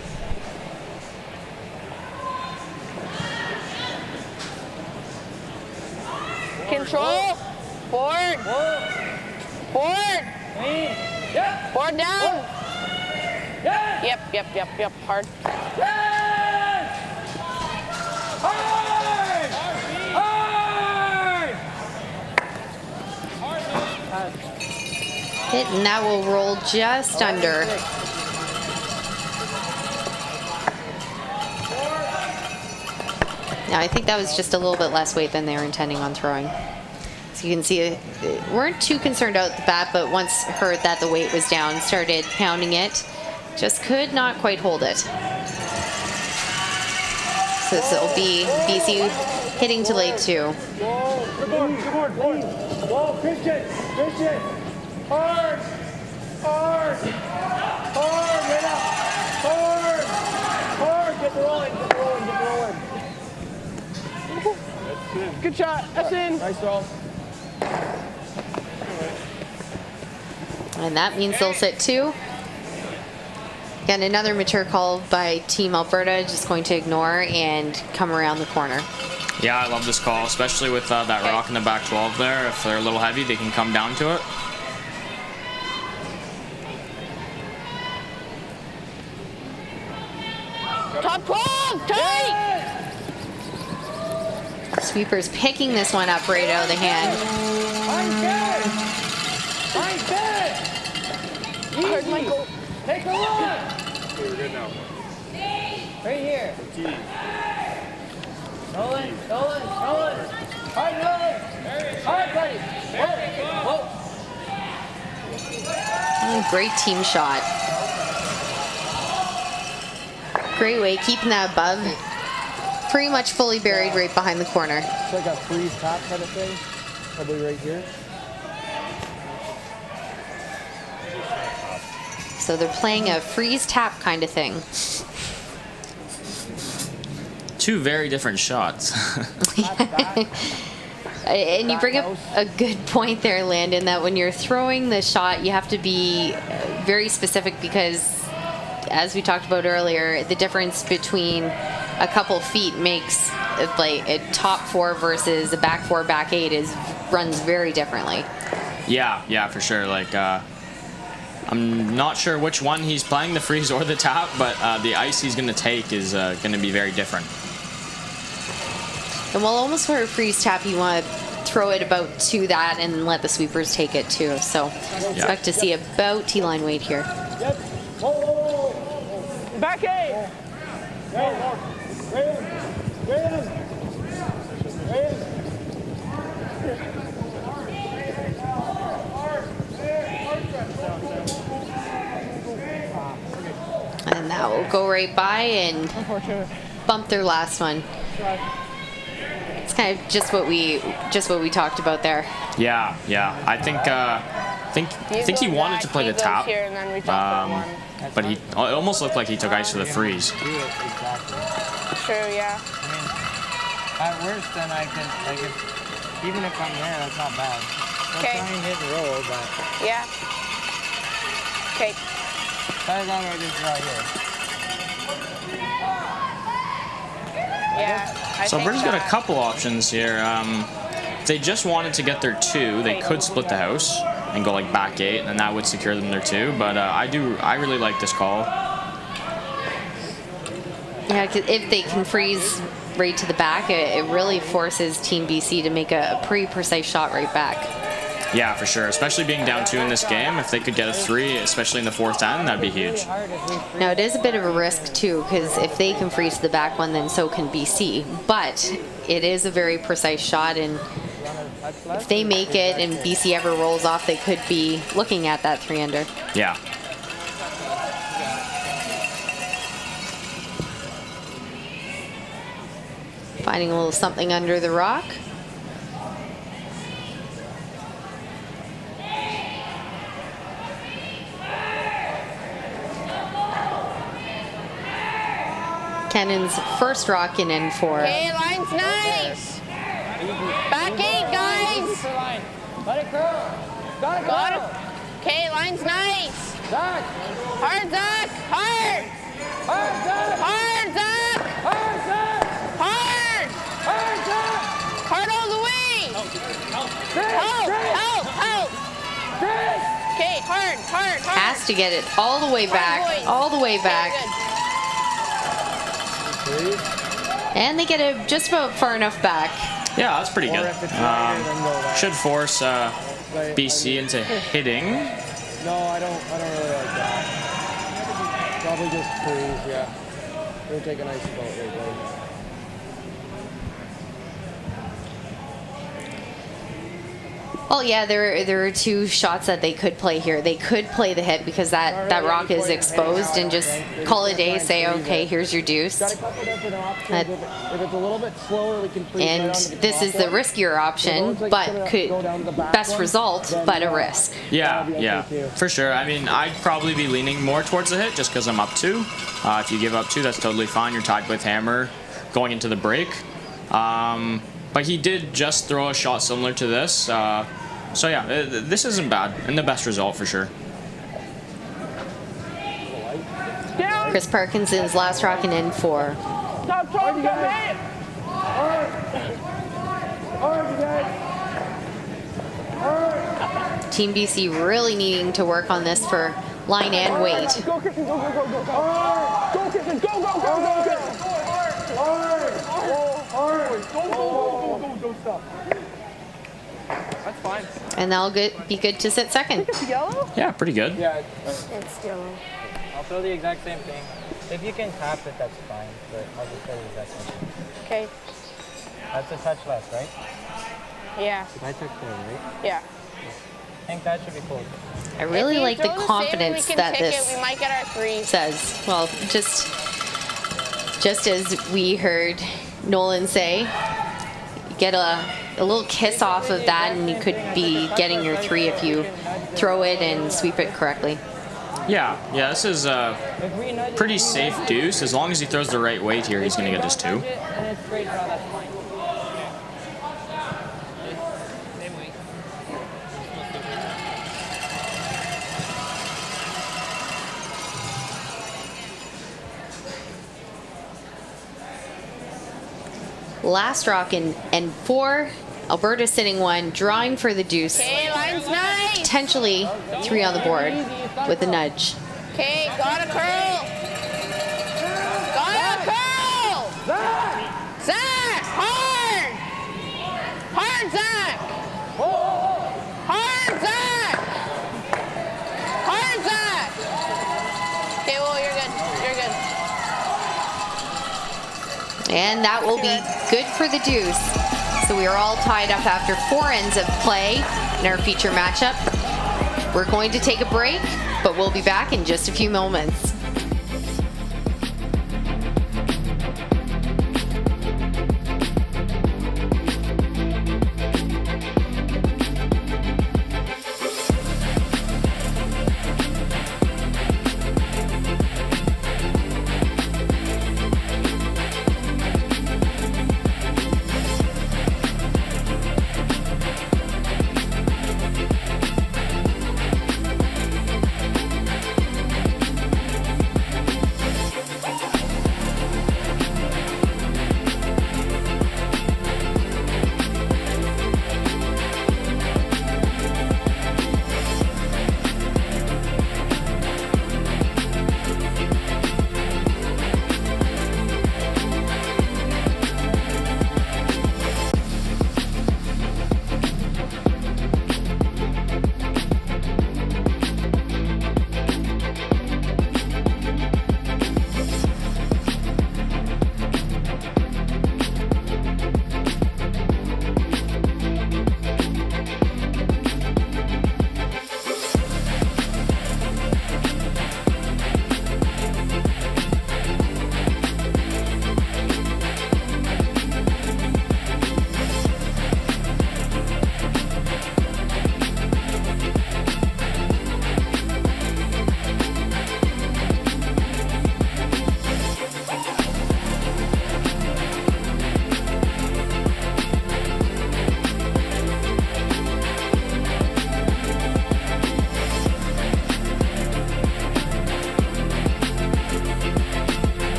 Control. Forward. Forward. Yep. Forward down. Yes. Yep. Hard. Yes. Hard. Hit, and that will roll just under. Now I think that was just a little bit less weight than they were intending on throwing. So you can see weren't too concerned out the bat, but once heard that the weight was down, started pounding it. Just could not quite hold it. So this will be BC hitting to late 2. Good board. Whoa, Christian. Hard, right up. Hard, get the rolling. Good shot. That's in. Nice throw. And that means they'll sit 2. Again, another mature call by Team Alberta, just going to ignore and come around the corner. Yeah, I love this call, especially with that rock in the back 12 there. If they're a little heavy, they can come down to it. Top 12. Tight. Sweepers picking this one up right out of the hand. I'm dead. Hard, Michael. Take a run. We're good now. Right here. Nolan. Hard, Nolan. Hard, buddy. Whoa. Great team shot. Great way, keeping that above. Pretty much fully buried right behind the corner. It's like a freeze top kind of thing. Probably right here. So they're playing a freeze tap kind of thing. Two very different shots. And you bring up a good point there, Landon, that when you're throwing the shot, you have to be very specific because, as we talked about earlier, the difference between a couple feet makes like a top 4 versus a back 4, back 8 runs very differently. Yeah, for sure. Like, I'm not sure which one he's playing, the freeze or the tap, but the ice he's going to take is going to be very different. And while almost for a freeze tap, you want to throw it about to that and let the sweepers take it too. So expect to see about T-line weight here. Yep. Whoa. Back 8. And that will go right by and bump their last one. It's kind of just what we talked about there. Yeah. I think he wanted to play the tap, but it almost looked like he took ice for the freeze. True, yeah. I mean, at worst, then I can, like, even if I'm there, that's not bad. I'll Okay. try and hit and roll, but Yeah. Okay. try that right just right here. Yeah. I So think Alberta's got a that- couple options here. If they just wanted to get their 2, they could split the house and go like back 8, and that would secure them their 2. But I really like this call. Yeah, 'cause if they can freeze right to the back, it really forces Team BC to make a pretty precise shot right back. Yeah, for sure. Especially being down 2 in this game. If they could get a 3, especially in the 4th end, that'd be huge. Now, it is a bit of a risk, too, because if they can freeze the back one, then so can BC. But it is a very precise shot, and if they make it and BC ever rolls off, they could be looking at that 3-under. Yeah. Finding a little something under the rock. Cannon's first rock in N4. Okay, line's nice. Back 8, guys. Let it go. Got it. Okay, line's nice. Zach. Hard, Zach. Hard. Hard, Zach. Hard, Zach. Hard, Zach. Hard. Hard, Zach. Hard all the way. Chris, Help, Chris, help, help. Chris. Okay, hard, hard, hard. Has to get it all the way Hard, back. boys. All the way Okay, back. good. And they get it just about far enough back. Yeah, that's pretty Or good. if it's lighter, then go that. Should force BC into hitting. No, I don't really like that. Probably just freeze, yeah. We'll take a nice boat right there. Well, yeah, there are 2 shots that they could play here. They could play the hit because that rock is exposed and just call it a day, say, okay, here's your deuce. Got a couple different options. If it's a little bit slower, we can freeze And right onto the this top is the one. riskier option, but could best result, but a risk. Yeah, for sure. I mean, I'd probably be leaning more towards the hit just because I'm up 2. If you give up 2, that's totally fine. You're tied with hammer going into the break. But he did just throw a shot similar to this. So yeah, this isn't bad, and the best result for sure. Chris Parkinson's last rock in N4. Top 12, come hit. Team BC really needing to work on this for line and weight. Go, Christian, go, go, go, go, go. Go, Christian, go, go, go, go, go. Don't stop. That's fine. And that'll be good to sit second. It's yellow? Yeah, pretty good. Yeah, It's yellow. I'll throw the exact same thing. If you can tap it, that's fine, but I'll just throw the exact same thing. Okay. That's a touch less, right? Yeah. I took 4, right? Yeah. I think that should be cool. I really like the confidence that this We might get our 3. says. Well, just as we heard Nolan say, you get a little kiss off of that and you could be getting your 3 if you throw it and sweep it correctly. Yeah, this is a pretty safe deuce. As long as he throws the right weight here, he's going to get this 2. And it's straight draw, that's fine. Last rock in N4. Alberta sitting 1, drawing for the deuce. Okay, line's nice. Potentially 3 on the board with a nudge. Okay, got a curl. Got a curl. Zach, hard. Hard, Zach. Hard, Zach. Hard, Zach. Okay, well, you're good. You're good. And that will be good for the Deuce. So we are all tied up after 4 ends of play in our feature matchup. We're going to take a break, but we'll be back in just a few moments.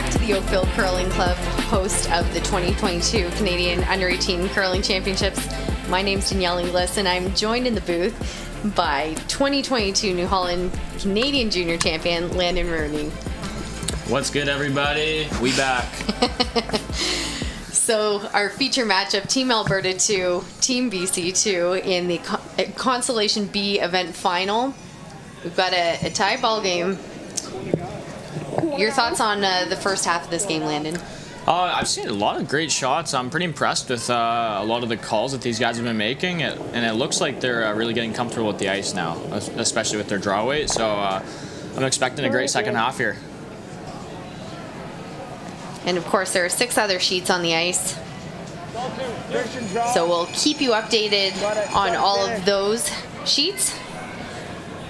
back to the Oakville Curling Club, host of the 2022 Canadian Under-18 Curling Championships. My name's Danielle Inglis, and I'm joined in the booth by 2022 New Holland Canadian Junior Champion Landon Rooney. What's good, everybody? We back. So our feature matchup, Team Alberta 2, Team BC 2 in the Consolation B event final. We've got a tie ball game. Your thoughts on the first half of this game, Landon? I've seen a lot of great shots. I'm pretty impressed with a lot of the calls that these guys have been making, and it looks like they're really getting comfortable with the ice now, especially with their draw weight. So I'm expecting a great second half here. And of course, there are 6 other sheets on the ice. So we'll keep you updated on all of those sheets.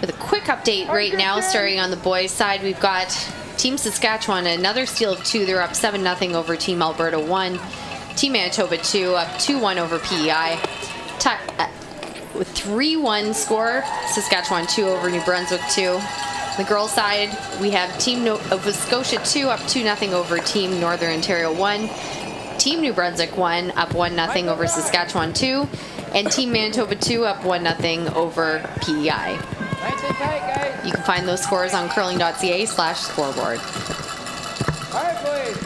With a quick update right now, starting on the boys' side, we've got Team Saskatchewan, another steal of 2. They're up 7-0 over Team Alberta 1. Team Manitoba 2, up 2-1 over PEI. With 3-1 score, Saskatchewan 2 over New Brunswick 2. The girls' side, we have Team Nova Scotia 2, up 2-0 over Team Northern Ontario 1. Team New Brunswick 1, up 1-0 over Saskatchewan 2. And Team Manitoba 2, up 1-0 over PEI. Nice and tight, guys. You can find those scores on curling.ca/scoreboard. Hard, boys.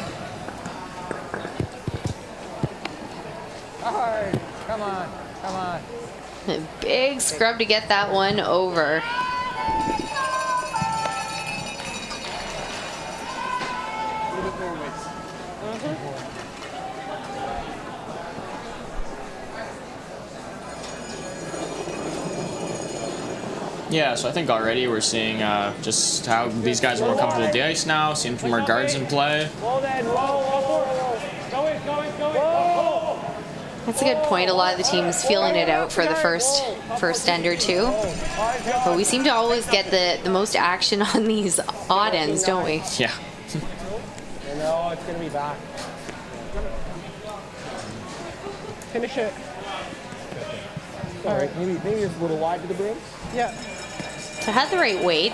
Hard. Come on. Come on. A big scrub to get that one over. Yeah, so I think already we're seeing just how these guys are more comfortable with the ice now, seeing from our guards in play. That's a good point. A lot of the teams feeling it out for the first end or two. But we seem to always get the most action on these odd ends, don't we? Yeah. No, it's going to be back. Finish it. All right, maybe it's a little wide to the brim. Yeah. So it had the right weight,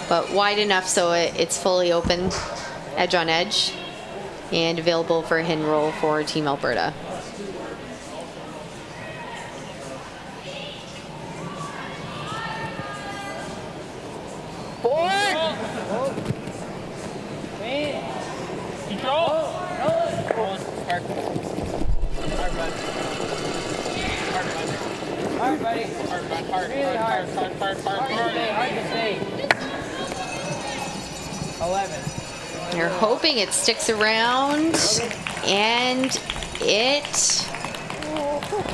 but wide enough so it's fully open, edge on edge, and available for a hit and roll for Team Alberta. Control. Hard, buddy. Hard. Really hard. Hard to stay. 11. You're hoping it sticks around, and it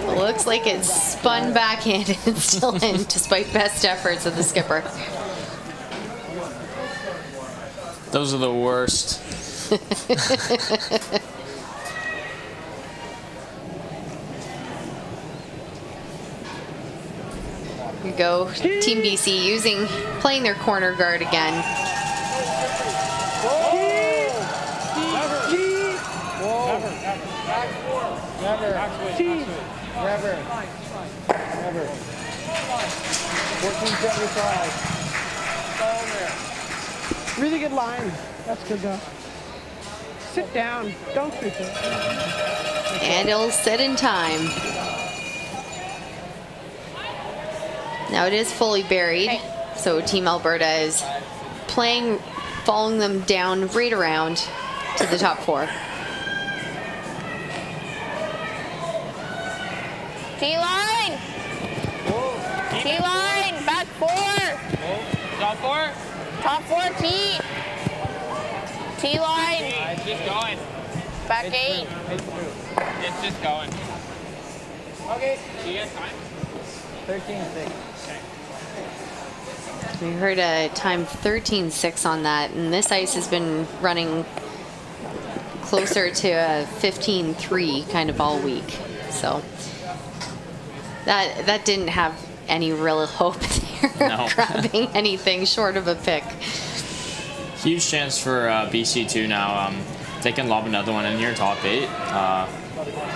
looks like it's spun backhand and still in, despite best efforts of the skipper. Those are the worst. Here you go, Team BC playing their corner guard again. Never. 1475. Really good line. That's good though. Sit down. Don't shoot it. And it'll sit in time. Now it is fully buried, so Team Alberta is following them down right around to the top 4. T-line! T-line! Back 4! Top 4. Top 4 T! T-line! It's just going. Back 8! It's just going. Okay. Do you get time? 13-6. We heard a time 13.6 on that, and this ice has been running closer to a 15.3 kind of all week. So that didn't have any real hope there of grabbing anything short of a pick. Huge chance for BC2 now. If they can lob another one in here, top 8.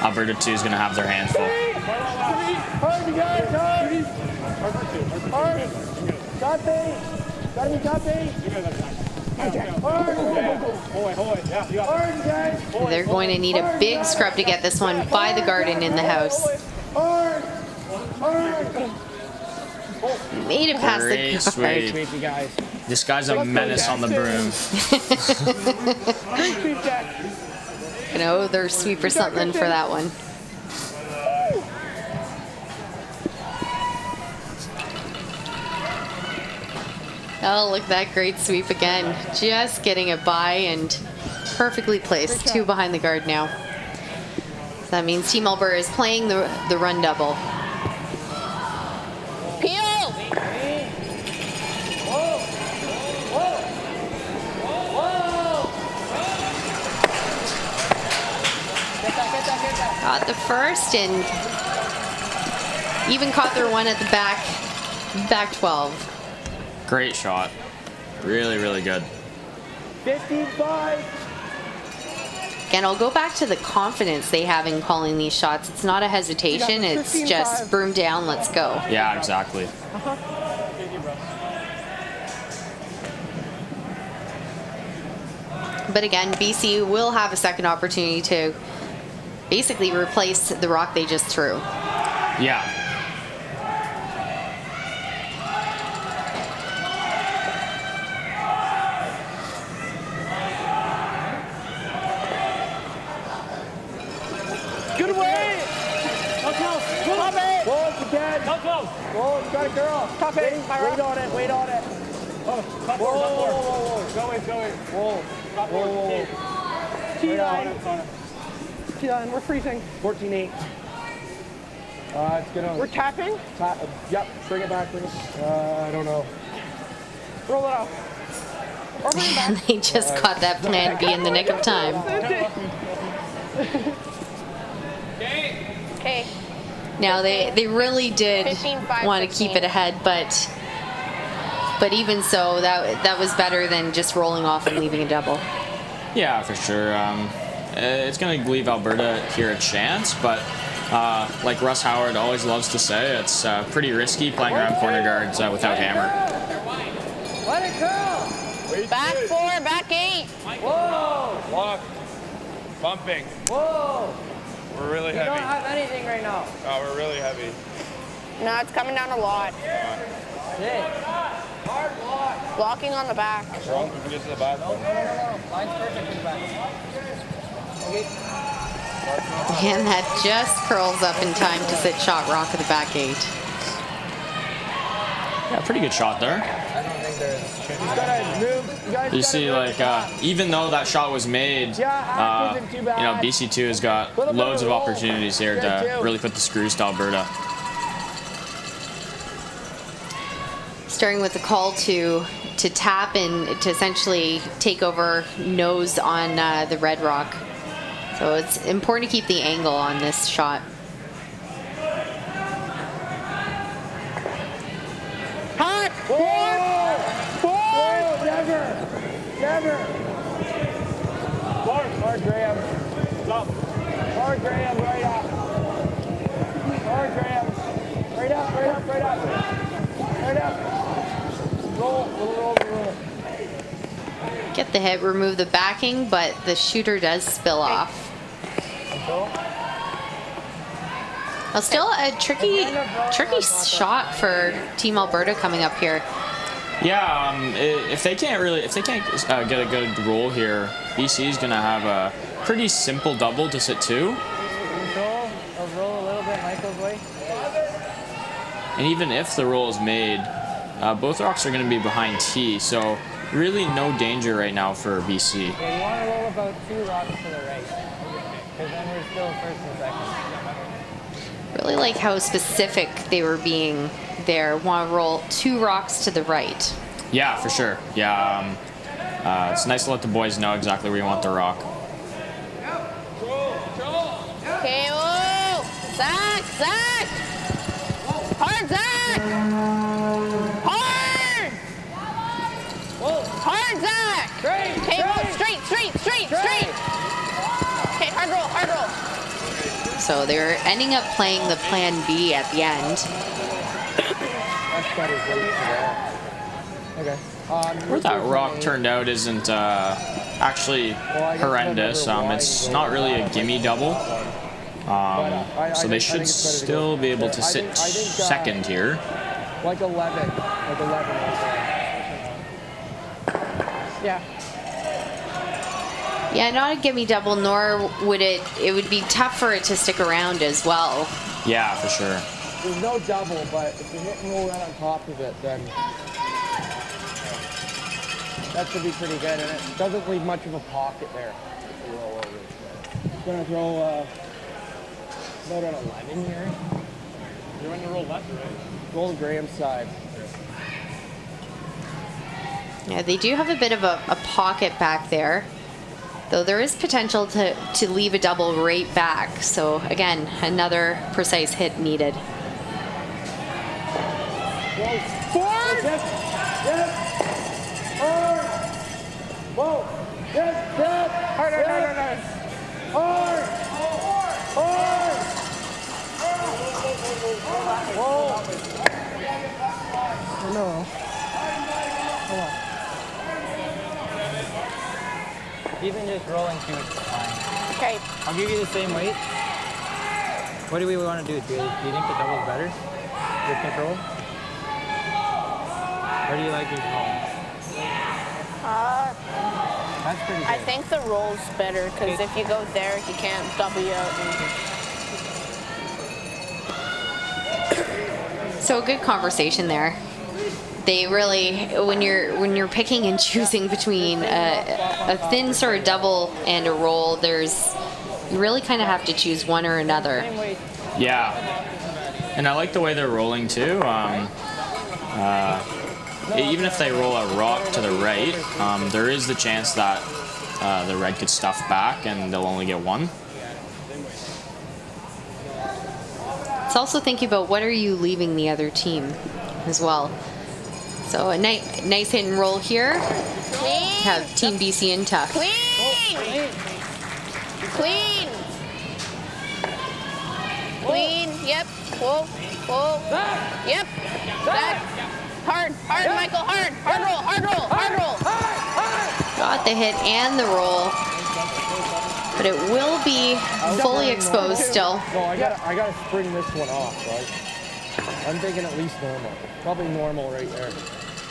Alberta 2 is going to have their hands full. Hard, you guys, hard. Top 8. Gotta be top 8. They're going to need a big scrub to get this one by the garden in the house. Made it past Great the guard. sweep. Sweep, you guys. This guy's a menace on the broom. Great sweep, Jack. You know, they're sweep or something for that one. Oh, look at that great sweep again. Just getting it by and perfectly placed. Two behind the guard now. So that means Team Alberta is playing the run double. Peel. Got the first and even caught their one at the back 12. Great shot. Really, really good. 55. Again, I'll go back to the confidence they have in calling these shots. It's not a hesitation. It's just broom down, let's go. Yeah, exactly. But again, BC will have a second opportunity to basically replace the rock they just threw. Yeah. Good away. Top eight. Roll if you can. Roll, you got a girl. Top eight. Wait on it, wait on it. Whoa. Go in. Whoa. Whoa. T9. T9, we're freezing. 14-8. It's gonna. We're tapping? Yep. Bring it back. I don't know. Roll it off. Or bring it back. They just caught that plan B in the nick of time. Okay. Now they really did 15-5, want to keep it ahead, but even so, that was better than just rolling off and leaving a double. Yeah, for sure. It's going to leave Alberta here a chance, but like Russ Howard always loves to say, it's pretty risky playing around corner guards without hammer. Let it go. Back 4, back 8. Whoa. Lock. Bumping. Whoa. We're really You heavy. don't have anything right now. Oh, we're really heavy. No, it's coming down a lot. Sit. Hard block. Blocking on the back. What's wrong? We can get to the bathroom. No. Line's perfect in the back. Okay. And that just curls up in time to sit shot rock at the back 8. Yeah, pretty good shot there. I don't think there's. You gotta move. You guys You gotta see, move like, the back. even though that shot was made, Yeah, isn't too bad. you know, BC2 has got Little bit loads of of roll. opportunities here Good to too. really put the screws to Alberta. Starting with the call to tap and to essentially take over nose on the red rock. So it's important to keep the angle on this shot. Hot. Whoa. Never. Hard Graham. Stop. Hard Graham, right up. Hard Graham. Right up. Roll. Get the hit, remove the backing, but the shooter does spill off. Well, still a tricky shot for Team Alberta coming up here. Yeah, if they can't get a good roll here, BC is gonna have a pretty simple double to sit 2. Control. Roll a little bit Michael's way. And even if the roll is made, both rocks are gonna be behind T, so really no danger right now for BC. Yeah, you want to roll about 2 rocks to the right. Because then we're still first and second. Really like how specific they were being there. Want to roll 2 rocks to the right. Yeah, for sure. Yeah, it's nice to let the boys know exactly where you want the rock. Okay, whoa. Zach. Hard, Zach. Hard, Zach. Okay, roll straight. Okay, hard roll. So they're ending up playing the plan B at the end. That's better. Okay. Where that rock turned out isn't actually horrendous. It's not really a gimme double. So they should still be able to sit second here. Like 11. Yeah. Yeah, not a gimme double, nor would it would be tough for it to stick around as well. Yeah, for sure. There's no double, but if you hit and roll right on top of it, then that should be pretty good, and it doesn't leave much of a pocket there. It's gonna throw about an 11 here. You're going to roll left or right? Roll Graham's side. Yeah, they do have a bit of a pocket back there, though there is potential to leave a double right back. So again, another precise hit needed. Forward! Yes! Hard! Whoa! Yes! Yes! Hard. Hard! Hard! Whoa! No. Even just rolling two is fine. Okay. I'll give you the same weight. What do we want to do? Do you think the double's better? Your control? Or do you like your roll? That's pretty good. I think the roll's better because if you go there, you can't double you out. So a good conversation there. They really, when you're picking and choosing between a thin sort of double and a roll, you really kind of have to choose one or another. Yeah, and I like the way they're rolling too. Even if they roll a rock to the right, there is the chance that the red could stuff back and they'll only get one. It's also thinking about what are you leaving the other team as well. So a nice hit and roll here. Clean. Have Team BC in tough. Clean. Clean. Clean. Yep. Whoa. Whoa. Yep. Back. Hard. Michael. Hard roll. Got the hit and the roll, but it will be fully exposed still. No, I gotta spring this one off, right? I'm thinking at least normal. Probably normal right there.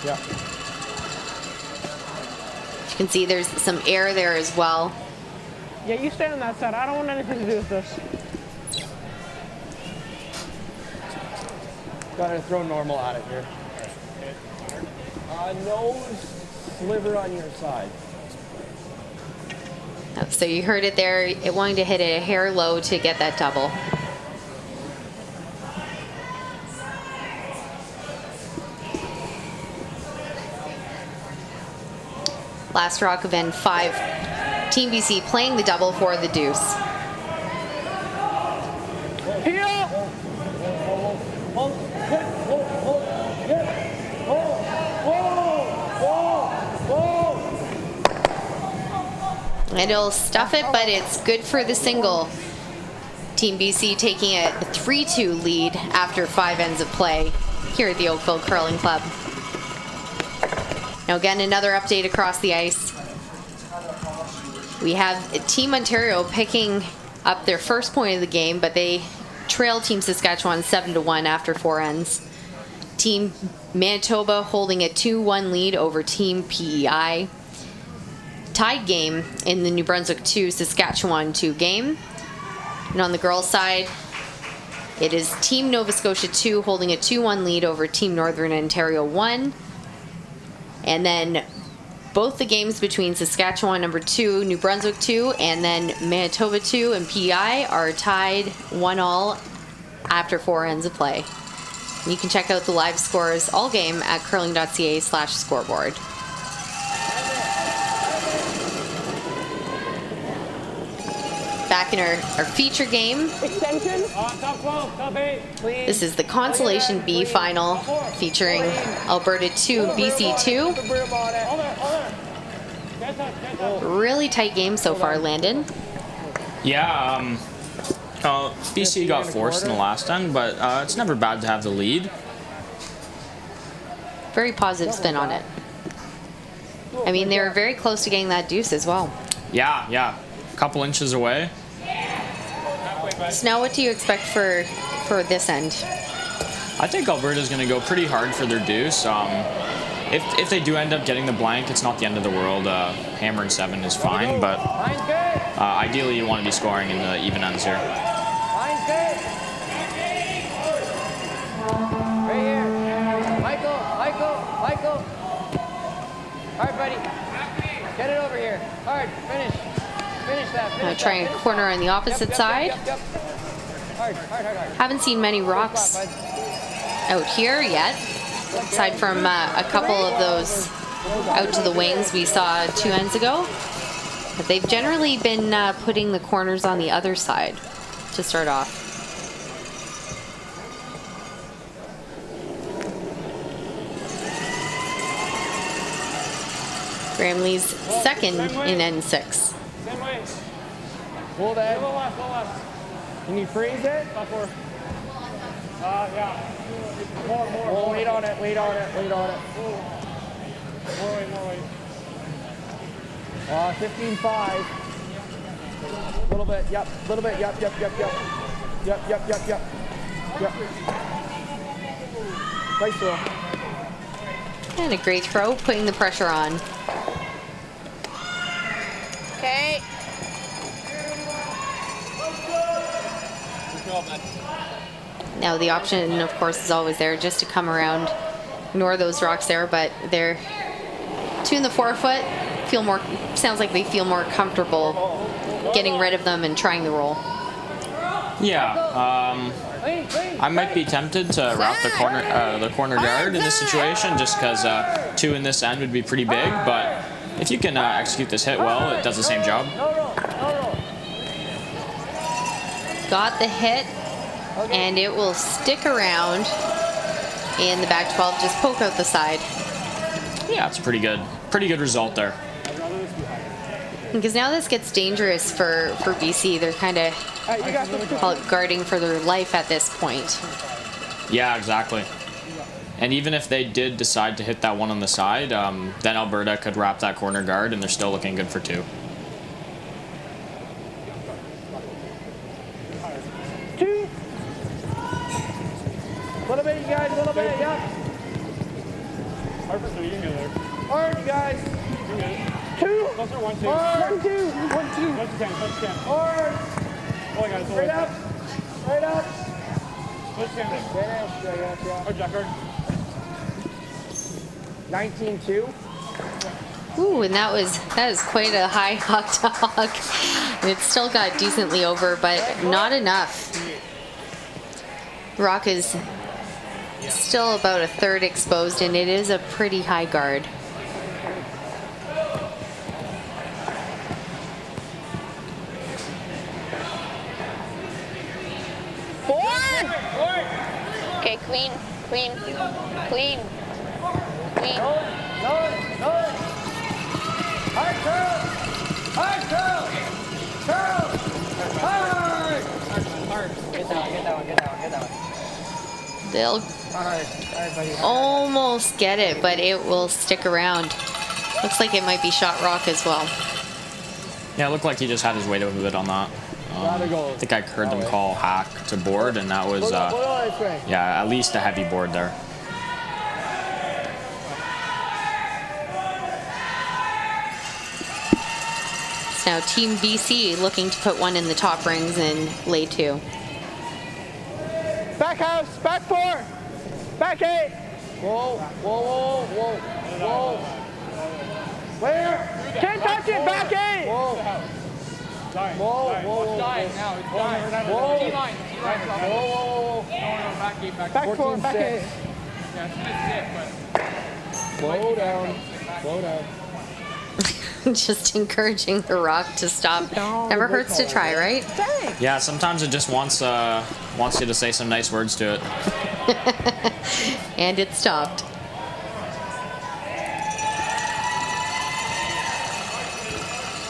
Yeah. You can see there's some air there as well. Yeah, you stand on that side. I don't want anything to do with this. Gotta throw normal at it here. Nose sliver on your side. So you heard it there, it wanting to hit it a hair low to get that double. Last rock of N5. Team BC playing the double for the deuce. And it'll stuff it, but it's good for the single. Team BC taking a 3-2 lead after 5 ends of play here at the Oakville Curling Club. Now again, another update across the ice. We have Team Ontario picking up their first point of the game, but they trail Team Saskatchewan 7-1 after 4 ends. Team Manitoba holding a 2-1 lead over Team PEI. Tied game in the New Brunswick 2, Saskatchewan 2 game. And on the girls' side, it is Team Nova Scotia 2 holding a 2-1 lead over Team Northern Ontario 1. And then both the games between Saskatchewan number 2, New Brunswick 2, and then Manitoba 2 and PEI are tied 1-1 after 4 ends of play. You can check out the live scores all game at curling.ca/scoreboard. Back in our feature game. Extension. Top 12, top 8. This is the Consolation B final featuring Alberta 2, BC 2. Really tight game so far, Landon. Yeah, BC got forced in the last end, but it's never bad to have the lead. Very positive spin on it. I mean, they were very close to getting that deuce as well. Yeah, yeah. A couple inches away. So now what do you expect for this end? I think Alberta's going to go pretty hard for their deuce. If they do end up getting the blank, it's not the end of the world. Hammering 7 is fine, but ideally you want to be scoring in the even ends here. Line's good. Right here. Michael. Hard, buddy. Get it over here. Hard. Finish that. Now trying a corner on the opposite side. Yep. Hard. Haven't seen many rocks out here yet, aside from a couple of those out to the wings we saw 2 ends ago. But they've generally been putting the corners on the other side to start off. Graham Lee's second in N6. Same way. Hold that. Go left. Can you freeze it? Left 4. Yeah. More. Oh, wait on it. More weight. 15.5. A little bit. Yep. Yep. Nice throw. And a great throw, putting the pressure on. Okay. Now the option, of course, is always there just to come around, ignore those rocks there, but they're 2 in the 4-foot. Sounds like they feel more comfortable getting rid of them and trying the roll. Yeah, I might be tempted to wrap the corner guard in this situation, just because 2 in this end would be pretty big. But if you can execute this hit well, it does the same job. Got the hit, and it will stick around in the back 12. Just poke out the side. Yeah, it's pretty good result there. Because now this gets dangerous for BC. They're kind of guarding for their life at this point. Yeah, exactly. And even if they did decide to hit that one on the side, then Alberta could wrap that corner guard, and they're still looking good for 2. 2. Little bit, you guys. Little bit. Yep. Hard for 3. You can go there. Hard, you guys. 2. Closer. 1, 2. Hard. 1, 2. 1, 2. Touch the 10. Hard. Oh, I got it. Straight up. Touch 10. Yeah. Hard, Jack. 19-2. Ooh, and that is quite a high hot dog. It still got decently over, but not enough. Rock is still about a third exposed, and it is a pretty high guard. Okay, clean. Hard curl. Get that one. They'll almost get it, but it will stick around. Looks like it might be shot rock as well. Yeah, it looked like he just had his weight a bit on that. I think I heard them call hack to board, and that was, yeah, at least a heavy board there. So now Team BC looking to put one in the top rings and lay 2. Back house, back 4, back 8. Whoa. Where? Can't touch it, back 8. Whoa. Dying. Whoa. Dying now. It's dying. Whoa. T-line. Whoa. No, back 8. Back 4, back 8. Yeah, it's gonna dip, but... Slow down. Just encouraging the rock to stop. Never hurts to try, right? Yeah, sometimes it just wants you to say some nice words to it. And it stopped.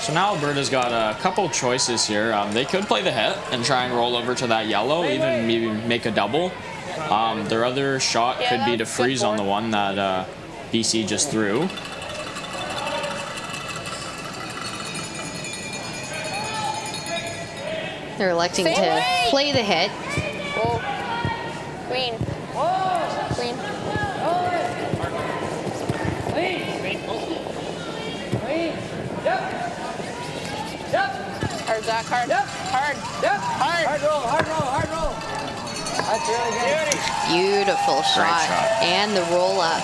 So now Alberta's got a couple choices here. They could play the hit and try and roll over to that yellow, even maybe make a double. Their other shot could be to freeze on the one that BC just threw. They're electing Same to way. play the hit. Oh. Green. Green. Hard, Zach, hard. Hard. Hard. Hard roll, hard roll, hard roll. That's really good. Beautiful shot. shot. And the roll up.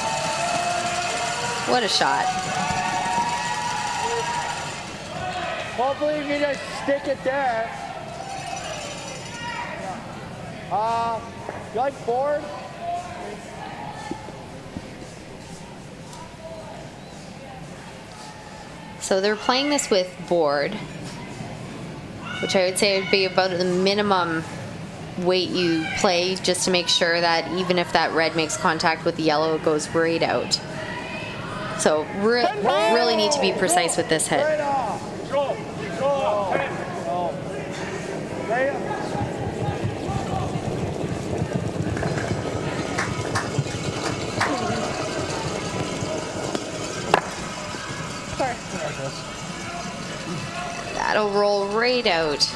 What a shot. Hopefully you can just stick it there. You like board? So they're playing this with board, which I would say would be about the minimum weight you play, just to make sure that even if that red makes contact with the yellow, it goes right out. So really need to be precise with this hit. Right off. Control. Control. Right up. Sorry. That'll roll right out.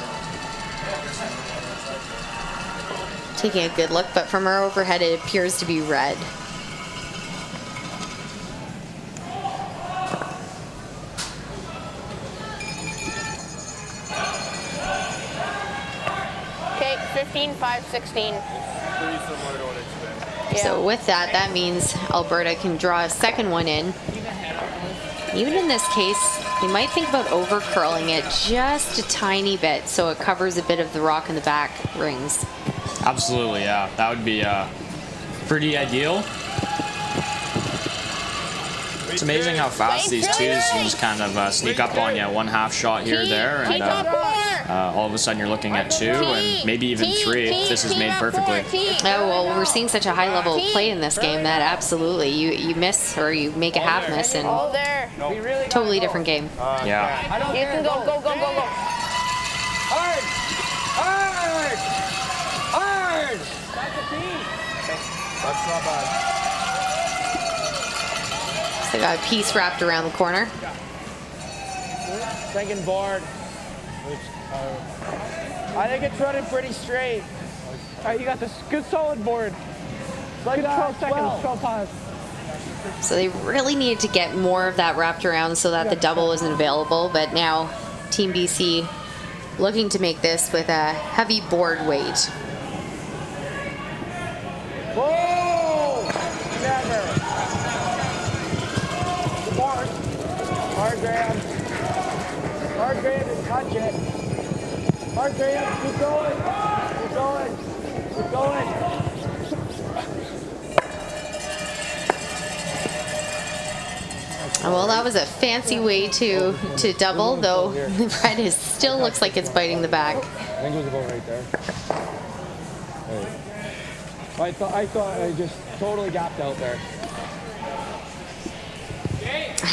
Taking a good look, but from our overhead, it appears to be red. Okay, 15, 5, 16. So with that, that means Alberta can draw a second one in. Even in this case, you might think about over curling it just a tiny bit so it covers a bit of the rock in the back rings. Absolutely, yeah. That would be pretty ideal. It's amazing how fast these twos can just kind of sneak up on you. One half shot here or there, and all of a sudden you're looking at two and maybe even three if this is made perfectly. Oh, well, we're seeing such a high level of play in this game that absolutely you miss or you make a half miss and Oh, there. totally different game. Yeah. You can go, go, go, go, go. Hard. Hard. Hard. That's not bad. So got a piece wrapped around the corner. Thinking board. I think it's running pretty straight. All right, you got this good solid board. Like Good 12 seconds, 12. 12 pause. So they really needed to get more of that wrapped around so that the double isn't available. But now Team BC looking to make this with a heavy board weight. Whoa! Never. The board. Hard grab. Hard grab and touch it. Hard grab. Keep going. Keep going. Keep going. Well, that was a fancy way to double, though the red still looks like it's biting the back. I think it was about right there. Right. I thought I just totally gapped out there.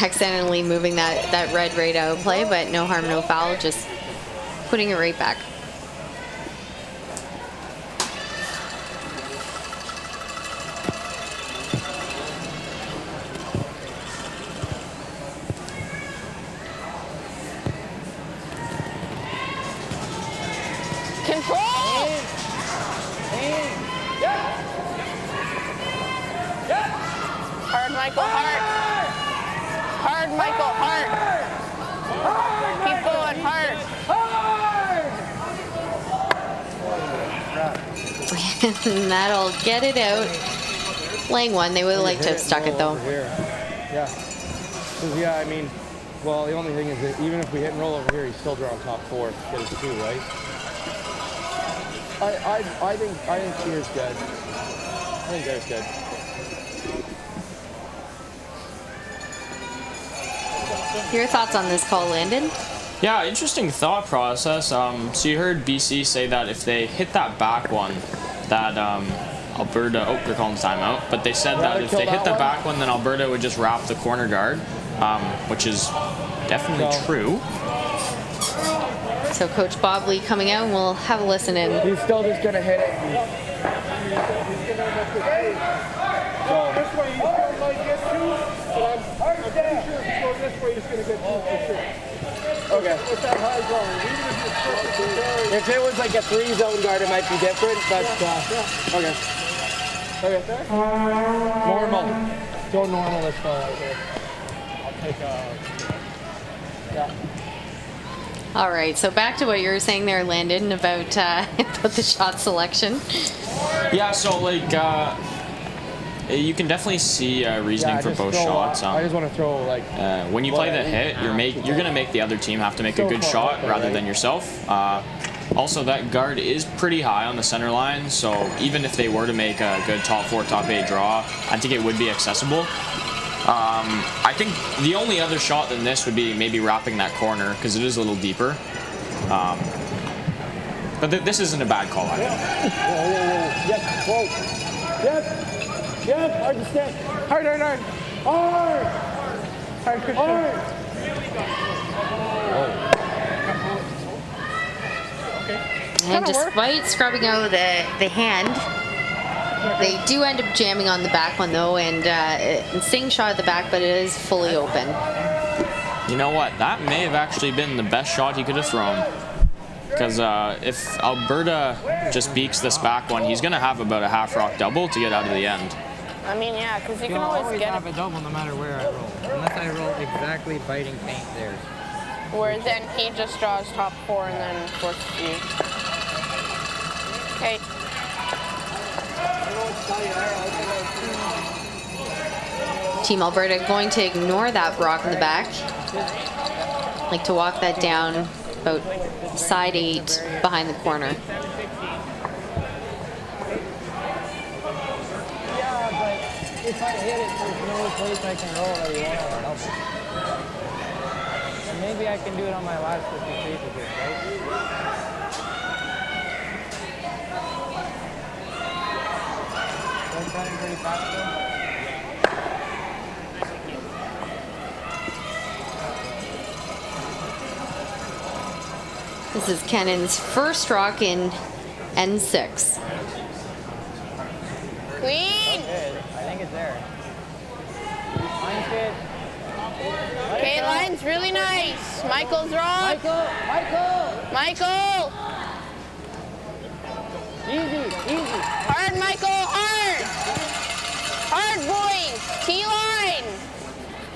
Accidentally moving that red right out of play, but no harm, no foul, just putting it right back. Control. Hard, Michael, hard. Hard, Michael, hard. Keep going, hard. And that'll get it out. Laying one, they would have liked to have stuck it though. Over here. Yeah. 'Cause, yeah, I mean, well, the only thing is that even if we hit and roll over here, he's still drawing top four. Get his two, right? I think here's good. I think there's good. Your thoughts on this call, Landon? Yeah, interesting thought process. So you heard BC say that if they hit that back one, that Alberta, oh, they're calling timeout, but they said that if they hit the back one, then Alberta would just wrap the corner guard, which is definitely true. So Coach Bob Lee coming out, and we'll have a listen in. He's still just going to hit it. This way, he's going to get two, but I'm pretty sure if he goes this way, he's going to get two for sure. Okay. It's that high zone. Even if you're pushing the carry. If it was like a 3-zone guard, it might be different, but okay. Okay. Normal. Go normal this far out here. I'll take Yeah. All right, so back to what you were saying there, Landon, about about the shot selection. Yeah, so like you can definitely see reasoning for both shots. I just want to throw like. When you play the hit, you're gonna make the other team have to make a good shot rather than yourself. Also, that guard is pretty high on the center line, so even if they were to make a good top 4, top 8 draw, I think it would be accessible. I think the only other shot than this would be maybe wrapping that corner because it is a little deeper. But this isn't a bad call, I think. Yes, whoa. Yes. Yes, hard to stay. Hard. Hard. Hard, Christian. Hard. And despite scrubbing out the hand, they do end up jamming on the back one though, and staying shot at the back, but it is fully open. You know what? That may have actually been the best shot he could have thrown. Because if Alberta just beaks this back one, he's going to have about a half rock double to get out of the end. I mean, yeah, because you can You'll always get have a double no matter where I roll. Unless I roll exactly biting paint there. where then he just draws top 4 and then forces you. Okay. Team Alberta going to ignore that rock in the back. Like to walk that down about side 8 behind the corner. Yeah, but if I hit it, there's no place I can roll that you want to help it. And maybe I can do it on my last 53 with this, right? I'm trying pretty fast though. This is Kennan's first rock in N6. Queen! I think it's there. Line's good. Okay, line's really nice. Michael's wrong. Michael! Easy. Hard, Michael, hard! Hard, boys! T-line!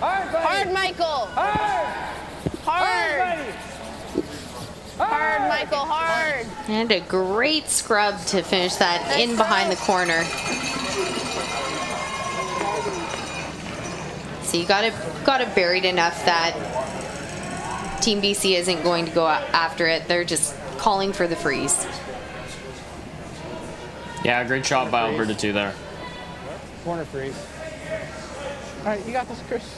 Hard, buddy. Hard, Michael! Hard! Hard, Michael, hard! And a great scrub to finish that in behind the corner. So you got it buried enough that Team BC isn't going to go after it. They're just calling for the freeze. Yeah, great shot by Alberta too there. Corner freeze. All right, you got this, Chris.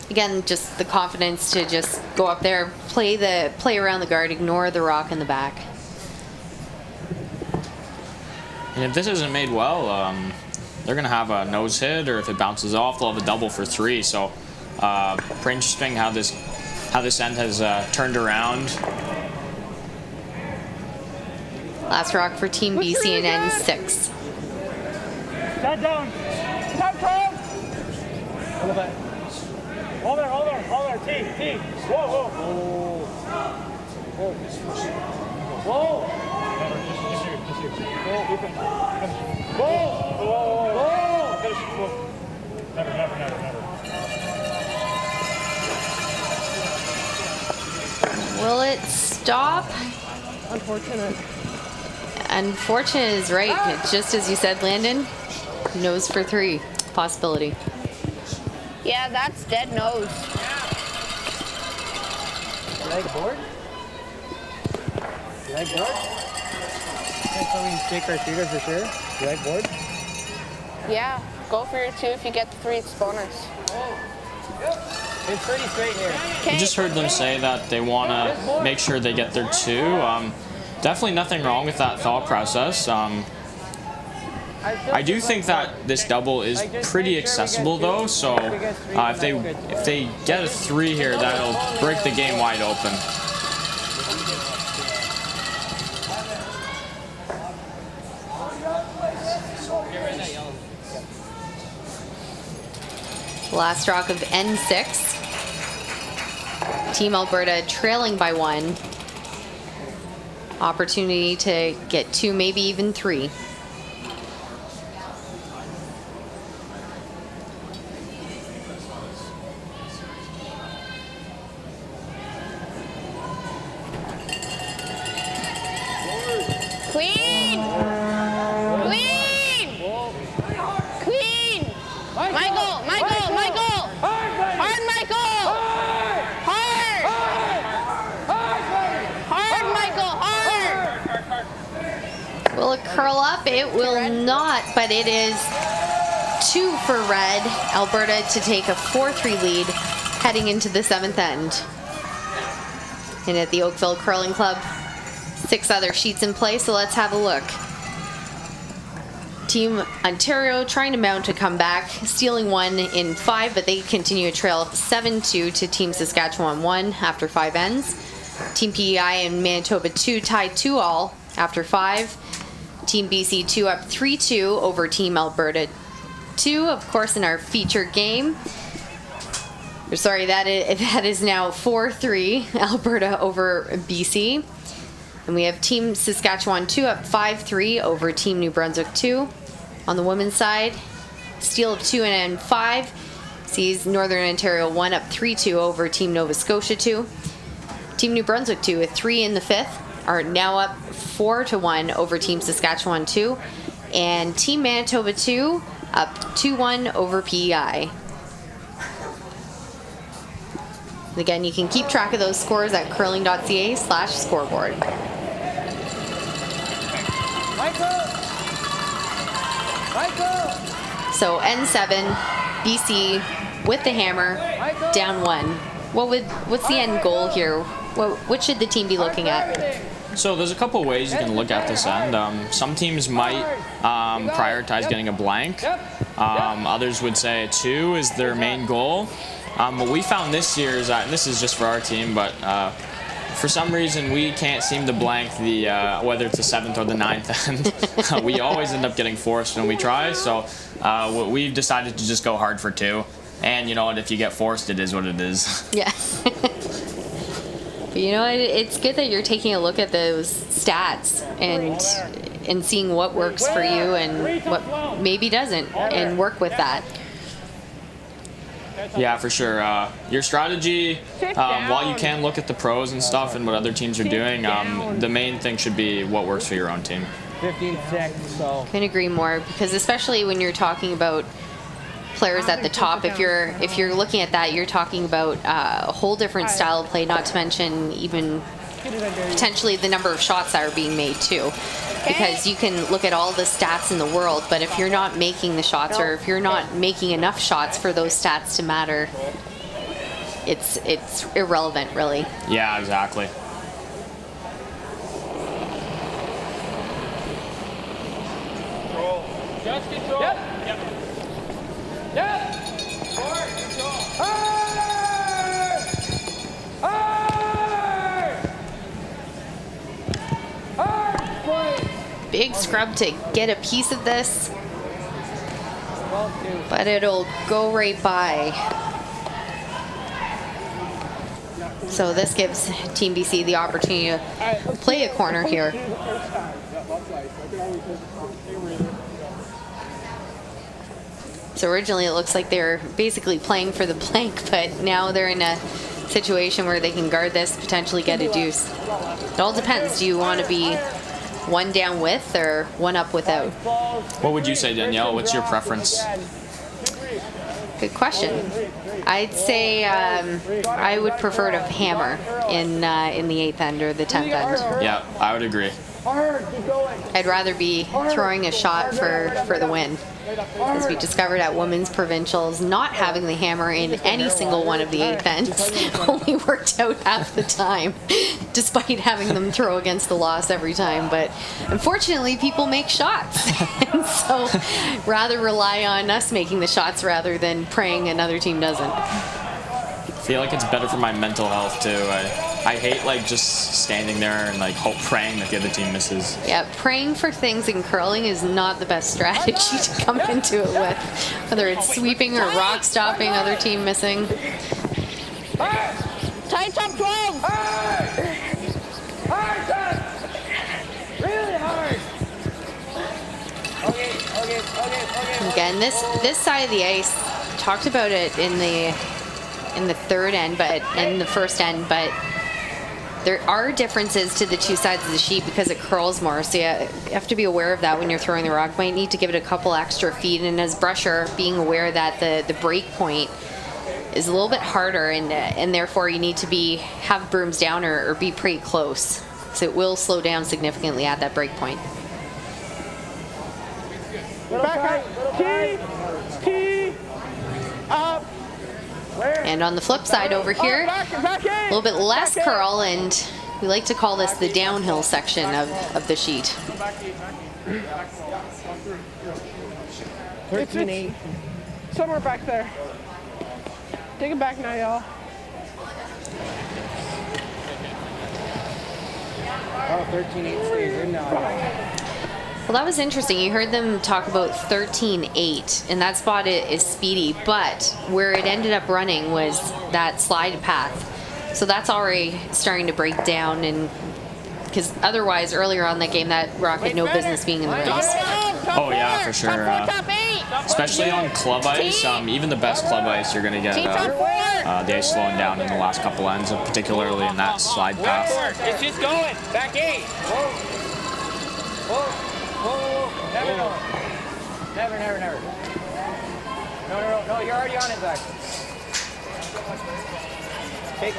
Again, just the confidence to just go up there, play around the guard, ignore the rock in the back. And if this isn't made well, they're going to have a nose hit, or if it bounces off, they'll have a double for 3. So pretty interesting how this end has turned around. Last rock for Team BC in N6. Stand down. Stop, Tom. Hold it. Hold there. T. Whoa. Never. Will it stop? Unfortunate. Unfortunate is right. It's just as you said, Landon. Nose for 3 possibility. Yeah, that's dead nose. Leg board? Okay, so we take our shooter for sure. Leg board? Yeah, go for your 2 if you get the 3 bonus. It's pretty straight here. I just heard them say that they want to make sure they get their 2. Definitely nothing wrong with that thought process. I do think that this double is pretty accessible though, so if they get a 3 here, that'll break the game wide open. Last rock of N6. Team Alberta trailing by 1. Opportunity to get 2, maybe even 3. Clean! Clean! Clean! Michael! Michael! Michael! Hard, Michael! Hard! Hard, Michael! Hard! Will it curl up? It will not, but it is 2 for red. Alberta to take a 4-3 lead heading into the 7th end. And at the Oakville Curling Club, 6 other sheets in play, so let's have a look. Team Ontario trying to mount a comeback, stealing 1 in 5, but they continue to trail 7-2 to Team Saskatchewan 1 after 5 ends. Team PEI and Manitoba 2 tied 2-all after 5. Team BC 2 up 3-2 over Team Alberta 2, of course, in our feature game. Sorry, that is now 4-3 Alberta over BC. And we have Team Saskatchewan 2 up 5-3 over Team New Brunswick 2. On the women's side, steal of 2 and 5 sees Northern Ontario 1 up 3-2 over Team Nova Scotia 2. Team New Brunswick 2 with 3 in the 5th are now up 4-1 over Team Saskatchewan 2. And Team Manitoba 2 up 2-1 over PEI. Again, you can keep track of those scores at curling.ca/scoreboard. So N7, BC with the hammer, down 1. What's the end goal here? What should the team be looking at? So there's a couple ways you can look at this end. Some teams might prioritize getting a blank. Others would say 2 is their main goal. What we found this year is that, and this is just for our team, but for some reason we can't seem to blank the whether it's the 7th or the 9th end. We always end up getting forced when we try, so we've decided to just go hard for 2. And you know what, if you get forced, it is what it is. Yeah. But you know, it's good that you're taking a look at those stats and seeing what works for you and what maybe doesn't, and work with that. Yeah, for sure. Your strategy, while you can look at the pros and stuff and what other teams are doing, the main thing should be what works for your own team. 15-6, so. Couldn't agree more, because especially when you're talking about players at the top, if you're looking at that, you're talking about a whole different style of play, not to mention even potentially the number of shots that are being made too. Because you can look at all the stats in the world, but if you're not making the shots, or if you're not making enough shots for those stats to matter, it's irrelevant, really. Yeah, exactly. Just control. Yep. Yep. Yep. Forward. Control. Hard! Hard! Hard! Big scrub to get a piece of this, but it'll go right by. So this gives Team BC the opportunity to play a corner here. So originally it looks like they're basically playing for the blank, but now they're in a situation where they can guard this, potentially get a deuce. It all depends. Do you want to be 1 down with or 1 up without? What would you say, Danielle? What's your preference? Good question. I'd say I would prefer to hammer in the 8th end or the 10th end. Yeah, I would agree. I'd rather be throwing a shot for the win. As we discovered at Women's Provincials, not having the hammer in any single one of the 8th ends only worked out half the time, despite having them throw against the loss every time. But unfortunately, people make shots. And so rather rely on us making the shots rather than praying another team doesn't. I feel like it's better for my mental health too. I hate like just standing there and like praying that the other team misses. Yeah, praying for things in curling is not the best strategy to come into it with, whether it's sweeping or rock stopping, other team missing. Tight top Again, this side of the ice, talked about it in the third end, but in the first end, but there are differences to the two sides of the sheet because it curls more. So you have to be aware of that when you're throwing the rock. Might need to give it a couple extra feet, and as brusher, being aware that the break point is a little bit harder, and therefore you need to have brooms down or be pretty close. So it will slow down significantly at that break point. Back up. T. Up. And on the flip side over here, a little bit less curl, and we like to call this the downhill section of the sheet. 13-8. Somewhere back there. Take it back now, y'all. Oh, 13-8 stays in now. Well, that was interesting. You heard them talk about 13-8, and that spot is speedy, but where it ended up running was that slide path. So that's already starting to break down, and because otherwise earlier on that game, that rock had no business being in the race. Oh yeah, for sure. Especially on club ice, even the best club ice, you're going to get the ice slowing down in the last couple ends, and particularly in that slide path. It's just going. Back 8. Whoa. Never. No, you're already on it, Zach. Take.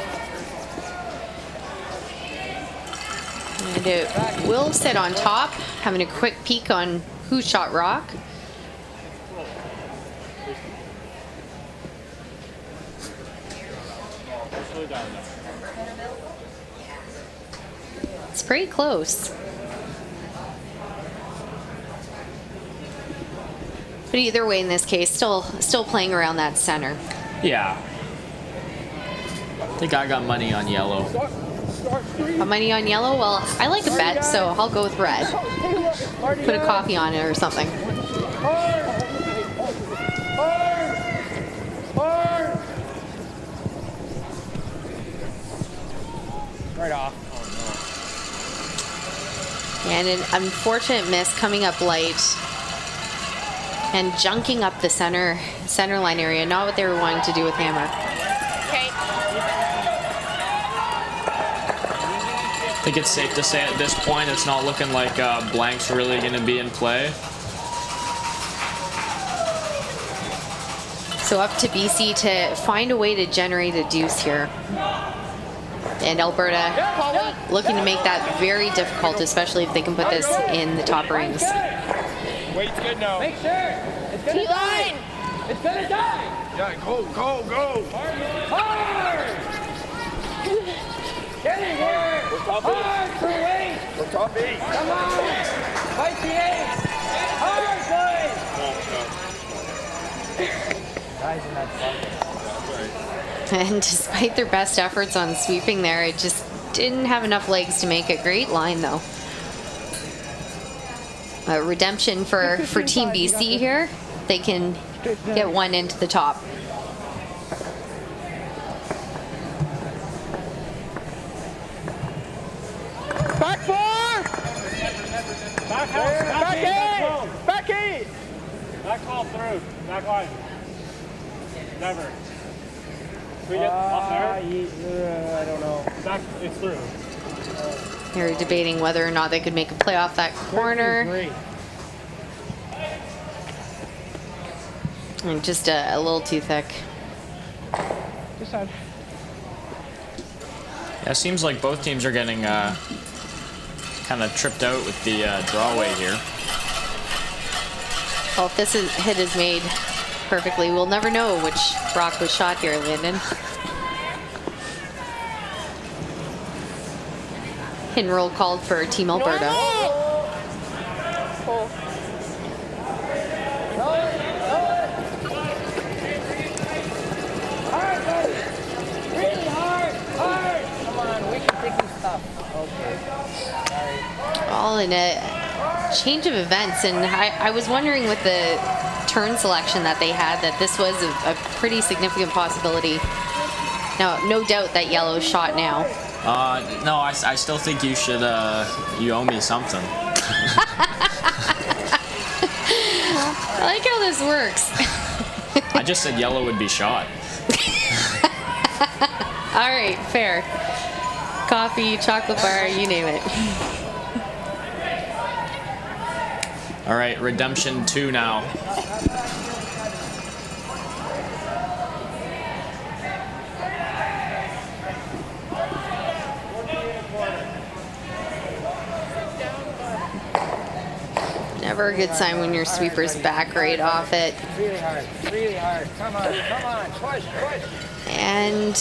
And it will sit on top, having a quick peek on who shot rock. It's pretty close. But either way, in this case, still playing around that center. Yeah. I think I got money on yellow. Got money on yellow? Well, I like a bet, so I'll go with red. Put a coffee on it or something. Right off. And an unfortunate miss coming up light and junking up the center line area. Not what they were wanting to do with hammer. Okay. I think it's safe to say at this point it's not looking like blank's really going to be in play. So up to BC to find a way to generate a deuce here. And Alberta looking to make that very difficult, especially if they can put this in the top rings. Weight's good now. Make sure. It's gonna die. It's gonna die. Yeah, go. Hard. Get in here. Hard for weight. We're top 8. Come on. Fight the 8. Hard, boys. Guys in that spot. And despite their best efforts on sweeping there, it just didn't have enough legs to make a great line, though. Redemption for Team BC here. They can get one into the top. Back 4. Back house. Back 8. Back ball through. Back line. Never. Can we get off there? I don't know. Back, it's through. They're debating whether or not they could make a play off that corner. And just a little too thick. This side. Yeah, it seems like both teams are getting kind of tripped out with the drawaway here. Well, if this hit is made perfectly, we'll never know which rock was shot here, Landon. Hit and roll called for Team Alberta. Hard, buddy. Really hard. Come on, we can take this stuff. Okay. Sorry. All in a change of events, and I was wondering with the turn selection that they had that this was a pretty significant possibility. Now, no doubt that yellow shot now. No, I still think you should, you owe me something. I like how this works. I just said yellow would be shot. All right, fair. Coffee, chocolate bar, you name it. All right, redemption 2 now. Never a good sign when your sweeper's back right off it. Really hard. Really hard. Come on. Come on. Push. Push. And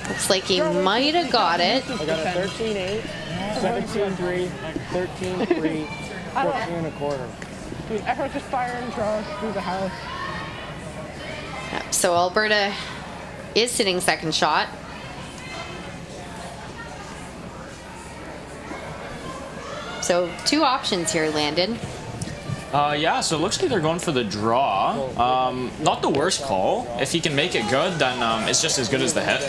looks like he might have got it. I got a 13-8, 17-3, 13-3, 14-1/4. Dude, everyone's just firing draws through the house. Yep, so Alberta is sitting second shot. So 2 options here, Landon. Yeah, so it looks like they're going for the draw. Not the worst call. If he can make it good, then it's just as good as the hit.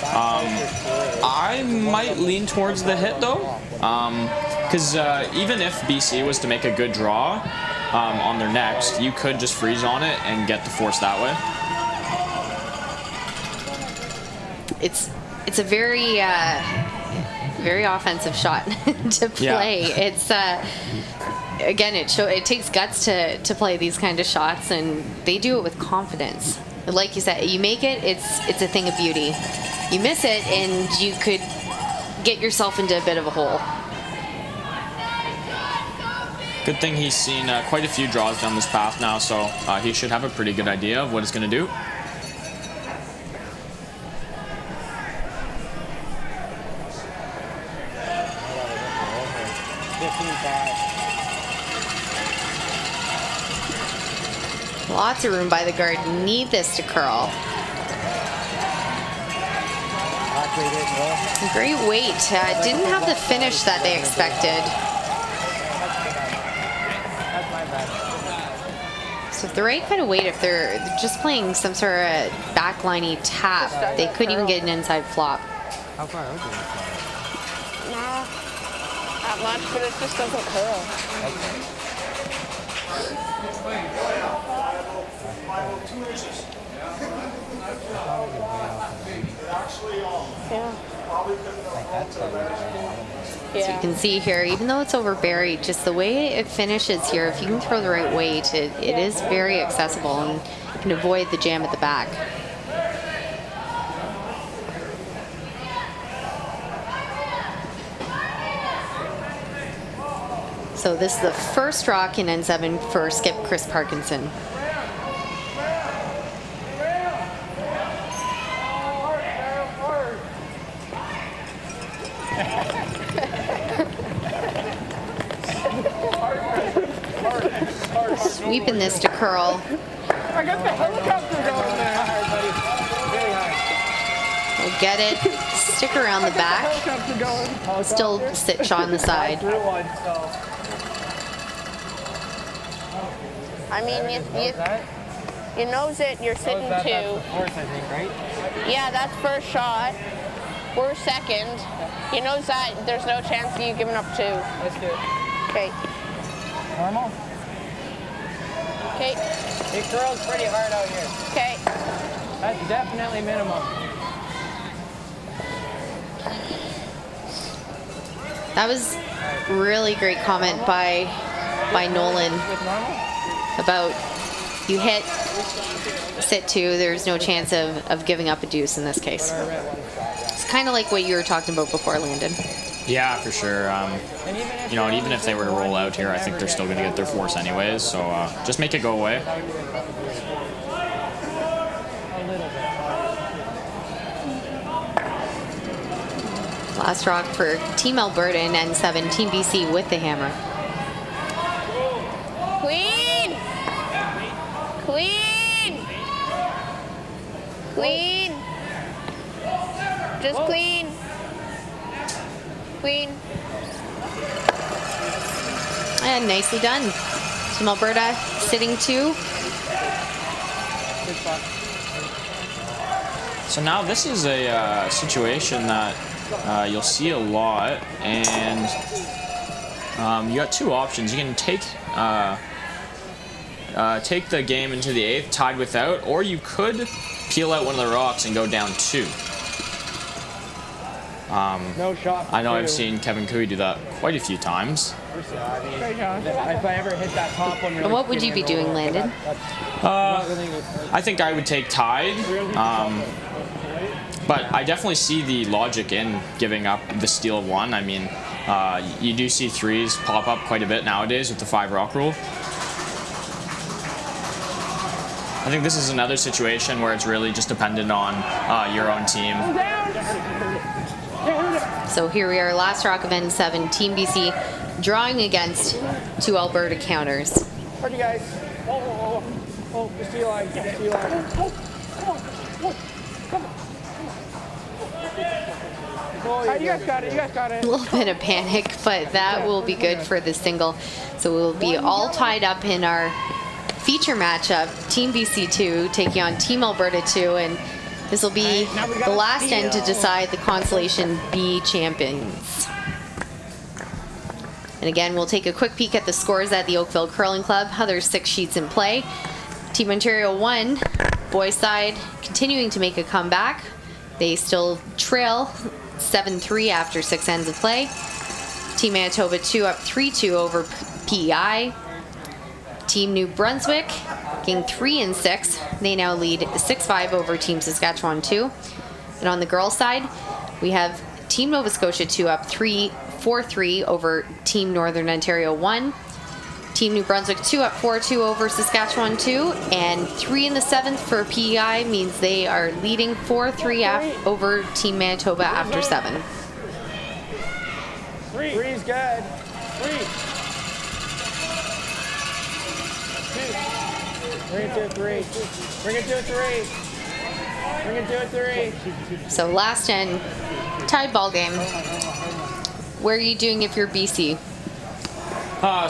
I might lean towards the hit, though. Because even if BC was to make a good draw on their next, you could just freeze on it and get the force that way. It's a very very offensive shot to play. Yeah. It's again, it takes guts to play these kind of shots, and they do it with confidence. Like you said, you make it, it's a thing of beauty. You miss it, and you could get yourself into a bit of a hole. Good thing he's seen quite a few draws down this path now, so he should have a pretty good idea of what it's going to do. Lots of room by the guard. Need this to curl. Great weight. Didn't have the finish that they expected. So if the right kind of weight, if they're just playing some sort of backliney tap, they could even get an inside flop. How far out is it? Nah, not much, but it just doesn't curl. Yeah. So you can see here, even though it's over buried, just the way it finishes here, if you can throw the right weight, it is very accessible, and you can avoid the jam at the back. So this is the first rock in N7 for skip Chris Parkinson. Sweeping this to curl. I got the helicopter going there. We'll get it. Stick around the back. Helicopter going. Still sit on the side. I mean, you nose it, you're sitting That's 2. the force, I think, right? Yeah, that's first shot. We're second. You nose that, there's no chance of you giving up 2. Let's do it. Okay. Normal? Okay. It curls pretty hard out here. Okay. That's definitely minimum. That was really great comment by Nolan With normal? about you hit, sit 2, there's no chance of giving up a deuce in this case. It's kind of like what you were talking about before, Landon. Yeah, for sure. You know, and even if they were to roll out here, I think they're still going to get their force anyways, so just make it go away. Last rock for Team Alberta in N7, Team BC with the hammer. Clean. Clean. Clean. Just clean. Clean. And nicely done. Team Alberta sitting 2. So now this is a situation that you'll see a lot, and you got 2 options. You can take take the game into the 8th, tied without, or you could peel out one of the rocks and go down 2. No shot. I know two. I've seen Kevin Cooey do that quite a few times. I mean, if I ever hit that top one, And what would you be doing, Landon? I think I would take tied. But I definitely see the logic in giving up the steal of 1. I mean, you do see 3s pop up quite a bit nowadays with the 5 rock rule. I think this is another situation where it's really just dependent on your own team. So here we are, last rock of N7, Team BC drawing against 2 Alberta counters. Where'd you guys? Oh, the steal line. Steal line. You guys got it. You guys got it. A little bit of panic, but that will be good for the single. So we'll be all tied up in our feature matchup, Team BC 2 taking on Team Alberta 2, and this will be the last end to decide the Constellation B champions. And again, we'll take a quick peek at the scores at the Oakville Curling Club. There's 6 sheets in play. Team Ontario 1, boys side, continuing to make a comeback. They still trail 7-3 after 6 ends of play. Team Manitoba 2 up 3-2 over PEI. Team New Brunswick getting 3 and 6. They now lead 6-5 over Team Saskatchewan 2. And on the girls' side, we have Team Nova Scotia 2 up 4-3 over Team Northern Ontario 1. Team New Brunswick 2 up 4-2 over Saskatchewan 2. And 3 in the 7th for PEI means they are leading 4-3 over Team Manitoba after 7. Three's good. 3. Bring it to a 3. Bring it to a 3. Bring it to a 3. So last end, tied ball game. Where are you doing if you're BC?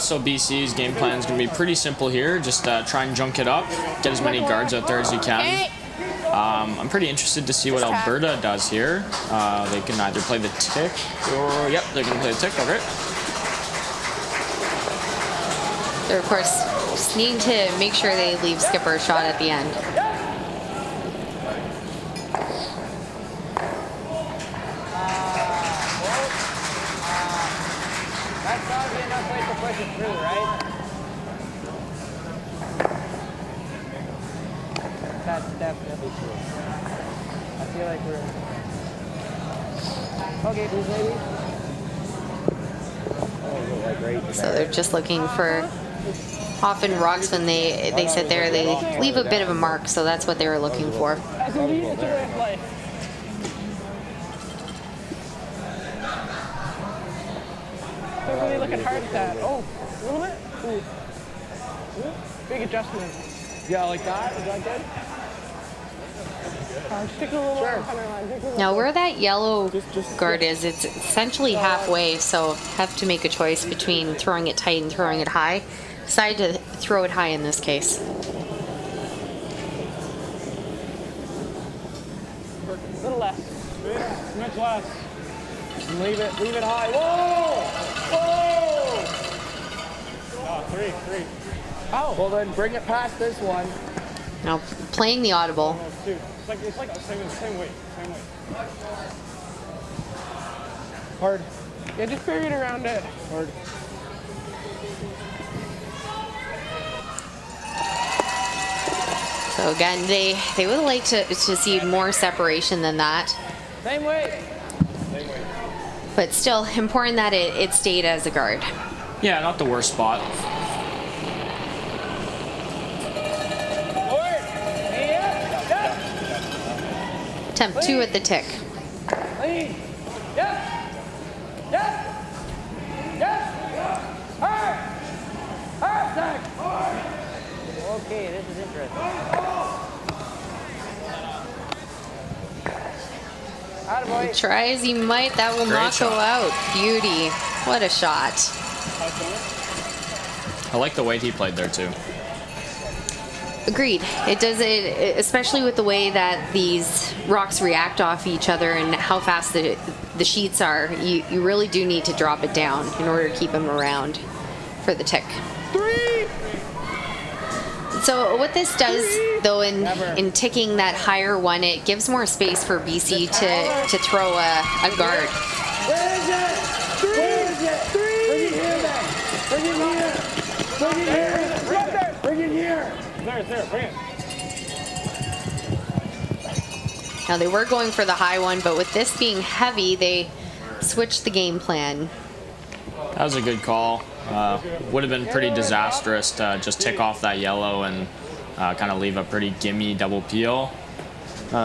So BC's game plan is going to be pretty simple here. Just try and junk it up, get as many guards out there as you can. I'm pretty interested to see what Alberta does here. They can either play the tick or, yep, they're going to play the tick. Okay. They're, of course, just needing to make sure they leave Skipper a shot at the end. That's probably enough weight to push it through, right? That's definitely true. I feel like we're... Okay, please, lady. So they're just looking for, often rocks when they sit there, they leave a bit of a mark, so that's what they were looking for. It's a way of life. They're really looking hard at that. Oh, a little bit. Ooh. Big adjustment. Yeah, like that? Is that good? Stick a little more on center line. Now where that yellow guard is, it's essentially halfway, so have to make a choice between throwing it tight and throwing it high. Decide to throw it high in this case. A little less. Much less. Leave it high. Whoa! Whoa! Oh, 3. Oh. Well then, bring it past this one. Now playing the audible. No, 2. It's like the same weight. Hard. Yeah, just bury it around it. Hard. So again, they would like to see more separation than that. Same way. But still, important that it stayed as a guard. Yeah, not the worst spot. Attempt 2 at the tick. Lead. Yes. Hard. Zach. Okay, this is interesting. Attaboy. Try as he might, that will Great not go shot. out. Beauty. What a shot. I like the way he played there too. Agreed. It does it, especially with the way that these rocks react off each other and how fast the sheets are. You really do need to drop it down in order to keep them around for the tick. 3. So what this does, though, in ticking that higher one, it gives more space for BC to throw a guard. Where is it? Where is it? Bring it here then. Bring it here. Bring it here. Right there. Bring it here. There, bring it. Now they were going for the high one, but with this being heavy, they switched the game plan. That was a good call. Would have been pretty disastrous to just tick off that yellow and kind of leave a pretty gimme double peel.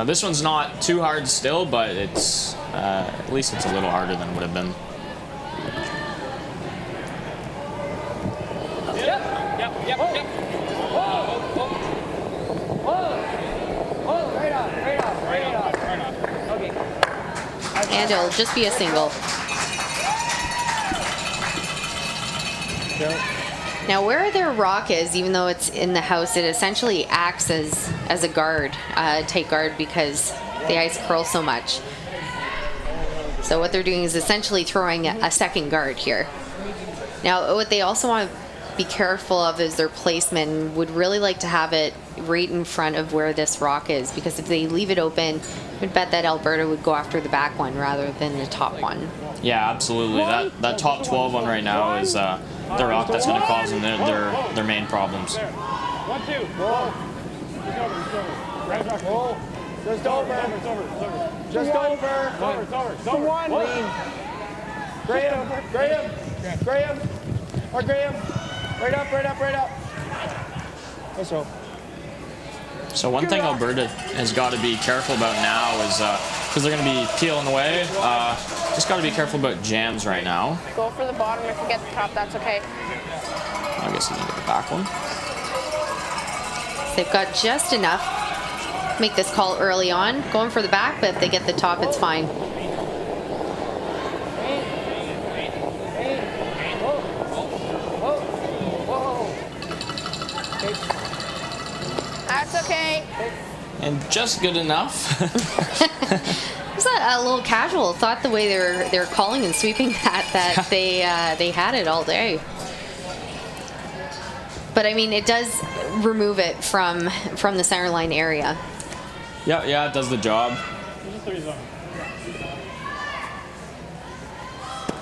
This one's not too hard still, but it's at least it's a little harder than it would have been. Yep. Right on. Okay. And it'll just be a single. Now where their rock is, even though it's in the house, it essentially acts as a guard, a tight guard, because the ice curls so much. So what they're doing is essentially throwing a second guard here. Now what they also want to be careful of is their placement. Would really like to have it right in front of where this rock is, because if they leave it open, I'd bet that Alberta would go after the back one rather than the top one. Yeah, absolutely. That top 12 one right now is the rock that's going to cause them their main problems. 1, 2. Roll. Just over. Just over. It's over. The one. Lean. Graham. Or Graham. Right up. Let's go. So one thing Alberta has got to be careful about now is, because they're going to be peeling away, just got to be careful about jams right now. Go for the bottom. If you get the top, that's okay. I guess you need to get the back one. They've got just enough to make this call early on, going for the back, but if they get the top, it's fine. That's okay. And just good enough. It's a little casual. Thought the way they're calling and sweeping that they had it all day. But I mean, it does remove it from the center line area. Yeah, it does the job.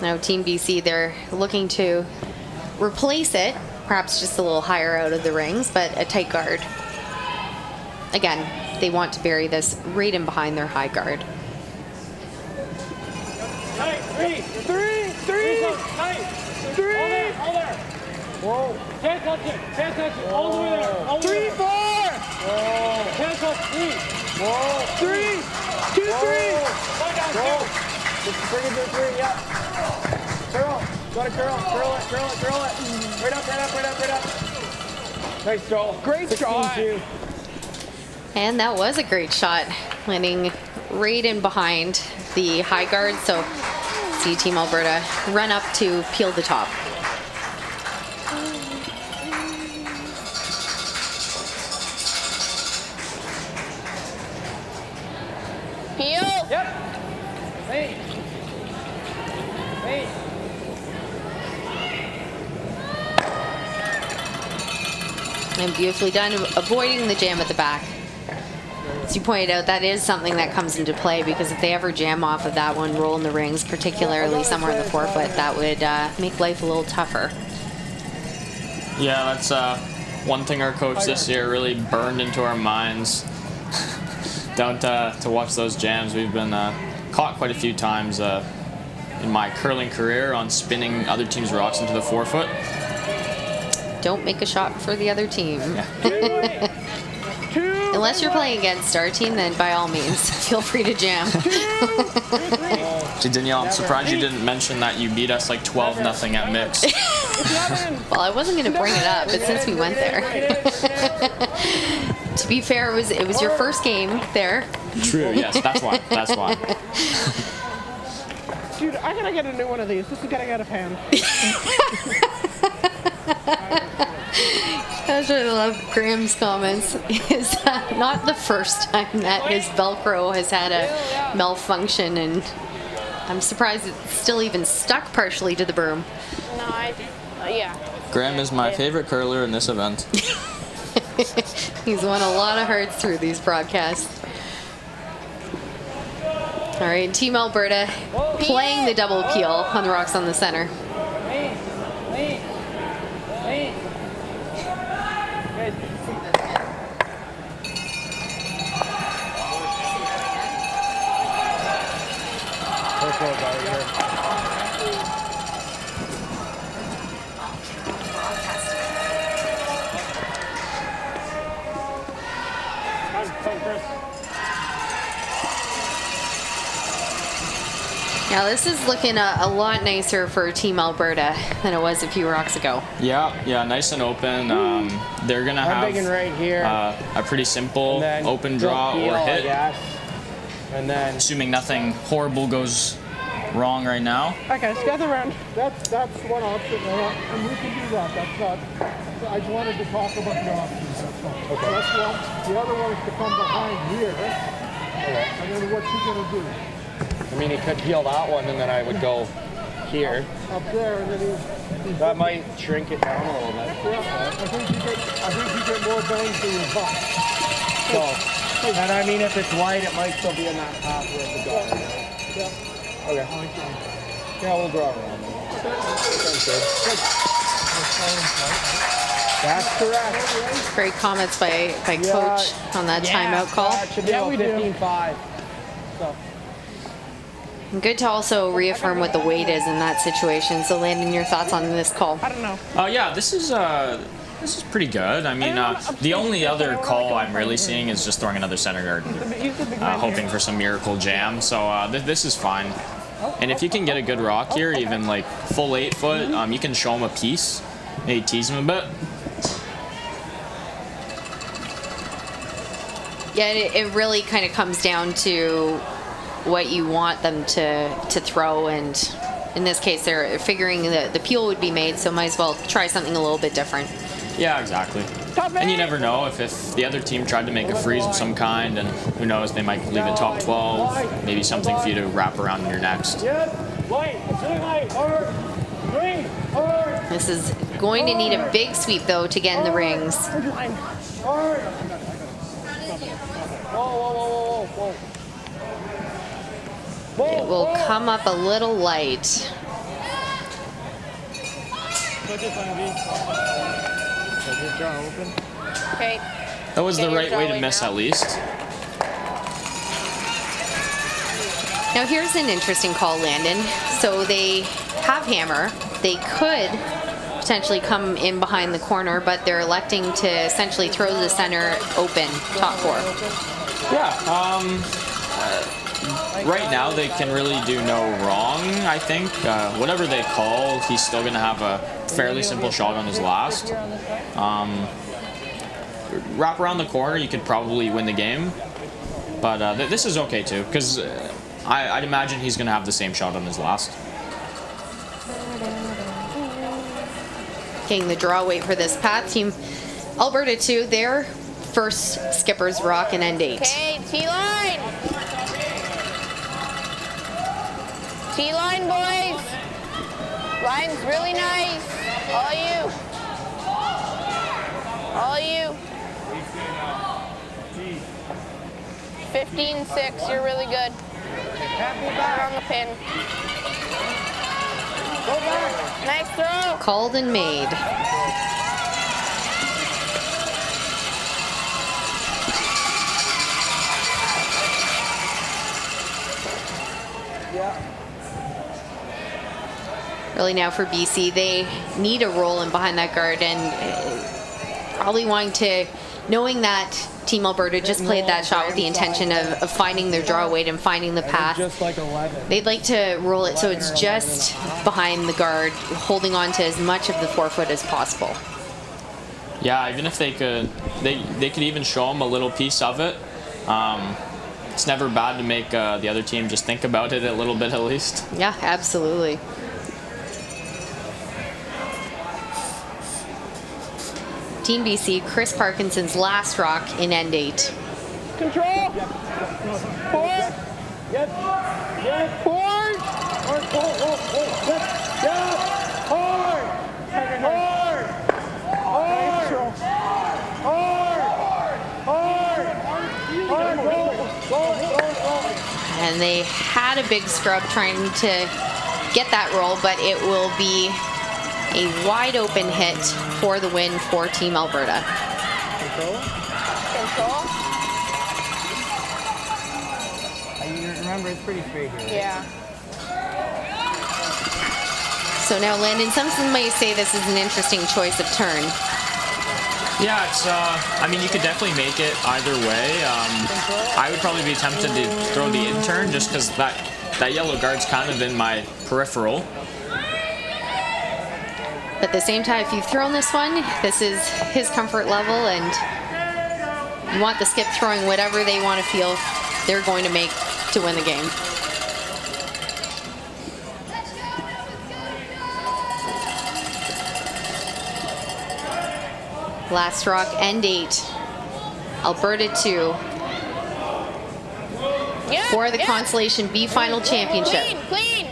Now Team BC, they're looking to replace it, perhaps just a little higher out of the rings, but a tight guard. Again, they want to bury this right in behind their high guard. Tight. 3. Tight. All there. Whoa. Can't touch it. All the way there. 3, 4. Whoa. Can't touch 3. Whoa. 3. 2, 3. Go down, Go. 2. Just bring it to 3, yeah. Curl. Gotta curl it. Right up. Nice throw. Great shot. 16-2. And that was a great shot, landing right in behind the high guard. So see Team Alberta run up to peel the top. Peel. Yep. Hey. And beautifully done, avoiding the jam at the back. As you pointed out, that is something that comes into play, because if they ever jam off of that one, roll in the rings, particularly somewhere in the forefoot, that would make life a little tougher. Yeah, that's one thing our coach this year really burned into our minds. Don't to watch those jams. We've been caught quite a few times in my curling career on spinning other teams' rocks into the forefoot. Don't make a shot for the other team. Yeah. Unless you're playing against our team, then by all means, feel free to jam. Gee, Danielle, I'm surprised you didn't mention that you beat us like 12-0 at mixed. Well, I wasn't going to bring it up, but since we went there. To be fair, it was your first game there. True, yes, that's why. Dude, I gotta get a new one of these. This is getting out of hand. That's what I love Graham's comments. Is not the first time that his Velcro has had a malfunction, and I'm surprised it's still even stuck partially to the broom. No, yeah. Graham is my favorite curler in this event. He's won a lot of hearts through these broadcasts. All right, Team Alberta playing the double peel on the rocks on the center. Lean. Good. First row, guys, here. Come, Chris. Now this is looking a lot nicer for Team Alberta than it was a few rocks ago. Yeah, nice and open. They're gonna I'm have digging right here. a pretty simple And then open draw peel, or I hit, guess. And then assuming nothing horrible goes wrong right now. Okay, let's gather around. That's one option, and we can do that. That's not. I just wanted to talk about the options. That's all. Okay. That's one. The other one is to come behind here. Okay. And then what's he gonna do? I mean, he could peel that one, and then I would go here. Up there, and then he's That might shrink it down a little bit. yeah. I think you get more bang for your buck. So, and I mean, if it's wide, it might still be in that pathway of the guard. Yeah. Okay. Yeah, we'll draw around. Sounds good. That's correct. Great comments by Coach on that timeout call. That should be about 15-5. So. Good to also reaffirm what the weight is in that situation. So Landon, your thoughts on this call? I don't know. Yeah, this is pretty good. I mean, the only other call I'm really seeing is just throwing another center guard, hoping for some miracle jam. So this is fine. And if you can get a good rock here, even like full 8 foot, you can show him a piece, maybe tease him a bit. Yeah, it really kind of comes down to what you want them to throw, and in this case they're figuring that the peel would be made, so might as well try something a little bit different. Yeah, exactly. And you never know if the other team tried to make a freeze of some kind, and who knows, they might leave it top 12, maybe something for you to wrap around in your next. This is going to need a big sweep though to get in the rings. It will come up a little light. Okay. That was the Get your right way to drawing miss now. at least. Now here's an interesting call, Landon. So they have hammer. They could potentially come in behind the corner, but they're electing to essentially throw the center open, top 4. Yeah, right now they can really do no wrong, I think. Whatever they call, he's still going to have a fairly simple shot on his last. Wrap around the corner, you could probably win the game. But this is okay too, because I'd imagine he's going to have the same shot on his last. Getting the draw weight for this path. Team Alberta 2, their first skipper's rock and end 8. Okay, T-line. T-line, boys. Line's really nice. All you. All you. 15-6, you're really good. You're on the pin. Go back. Nice throw. Called and made. Really now for BC, they need a roll in behind that guard, and probably wanting to, knowing that Team Alberta just played that shot with the intention of finding their draw weight and finding the path. Just like 11. They'd like to roll it so it's just behind the guard, holding on to as much of the 4 foot as possible. Yeah, even if they could even show him a little piece of it. It's never bad to make the other team just think about it a little bit at least. Yeah, absolutely. Team BC, Chris Parkinson's last rock in end 8. Control. Forward. Forward. Hard! And they had a big scrub trying to get that roll, but it will be a wide open hit for the win for Team Alberta. Control? You remember, it's pretty straight here. Yeah. So now, Landon, some might say this is an interesting choice of turn. Yeah, it's. I mean, you could definitely make it either way. I would probably be tempted to throw the in-turn just because that yellow guard's kind of in my peripheral. But at the same time, if you've thrown this one, this is his comfort level, and you want the skip throwing whatever they want to feel they're going to make to win the game. Last rock, end 8. Alberta 2. For the Consolation B Final Championship. Clean.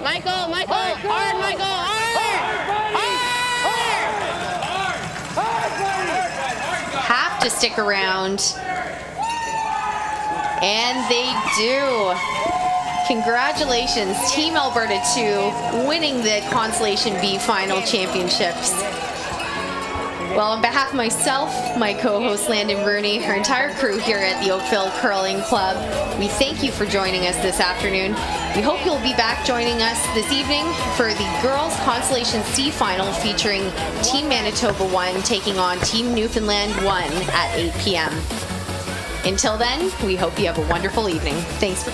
Michael. Hard, Michael. Have to stick around. And they do. Congratulations, Team Alberta 2, winning the Consolation B Final Championships. Well, on behalf of myself, my co-host Landon Rooney, our entire crew here at the Oakville Curling Club, we thank you for joining us this afternoon. We hope you'll be back joining us this evening for the Girls Consolation C Final featuring Team Manitoba 1 taking on Team Newfoundland 1 at 8 p.m. Until then, we hope you have a wonderful evening. Thanks for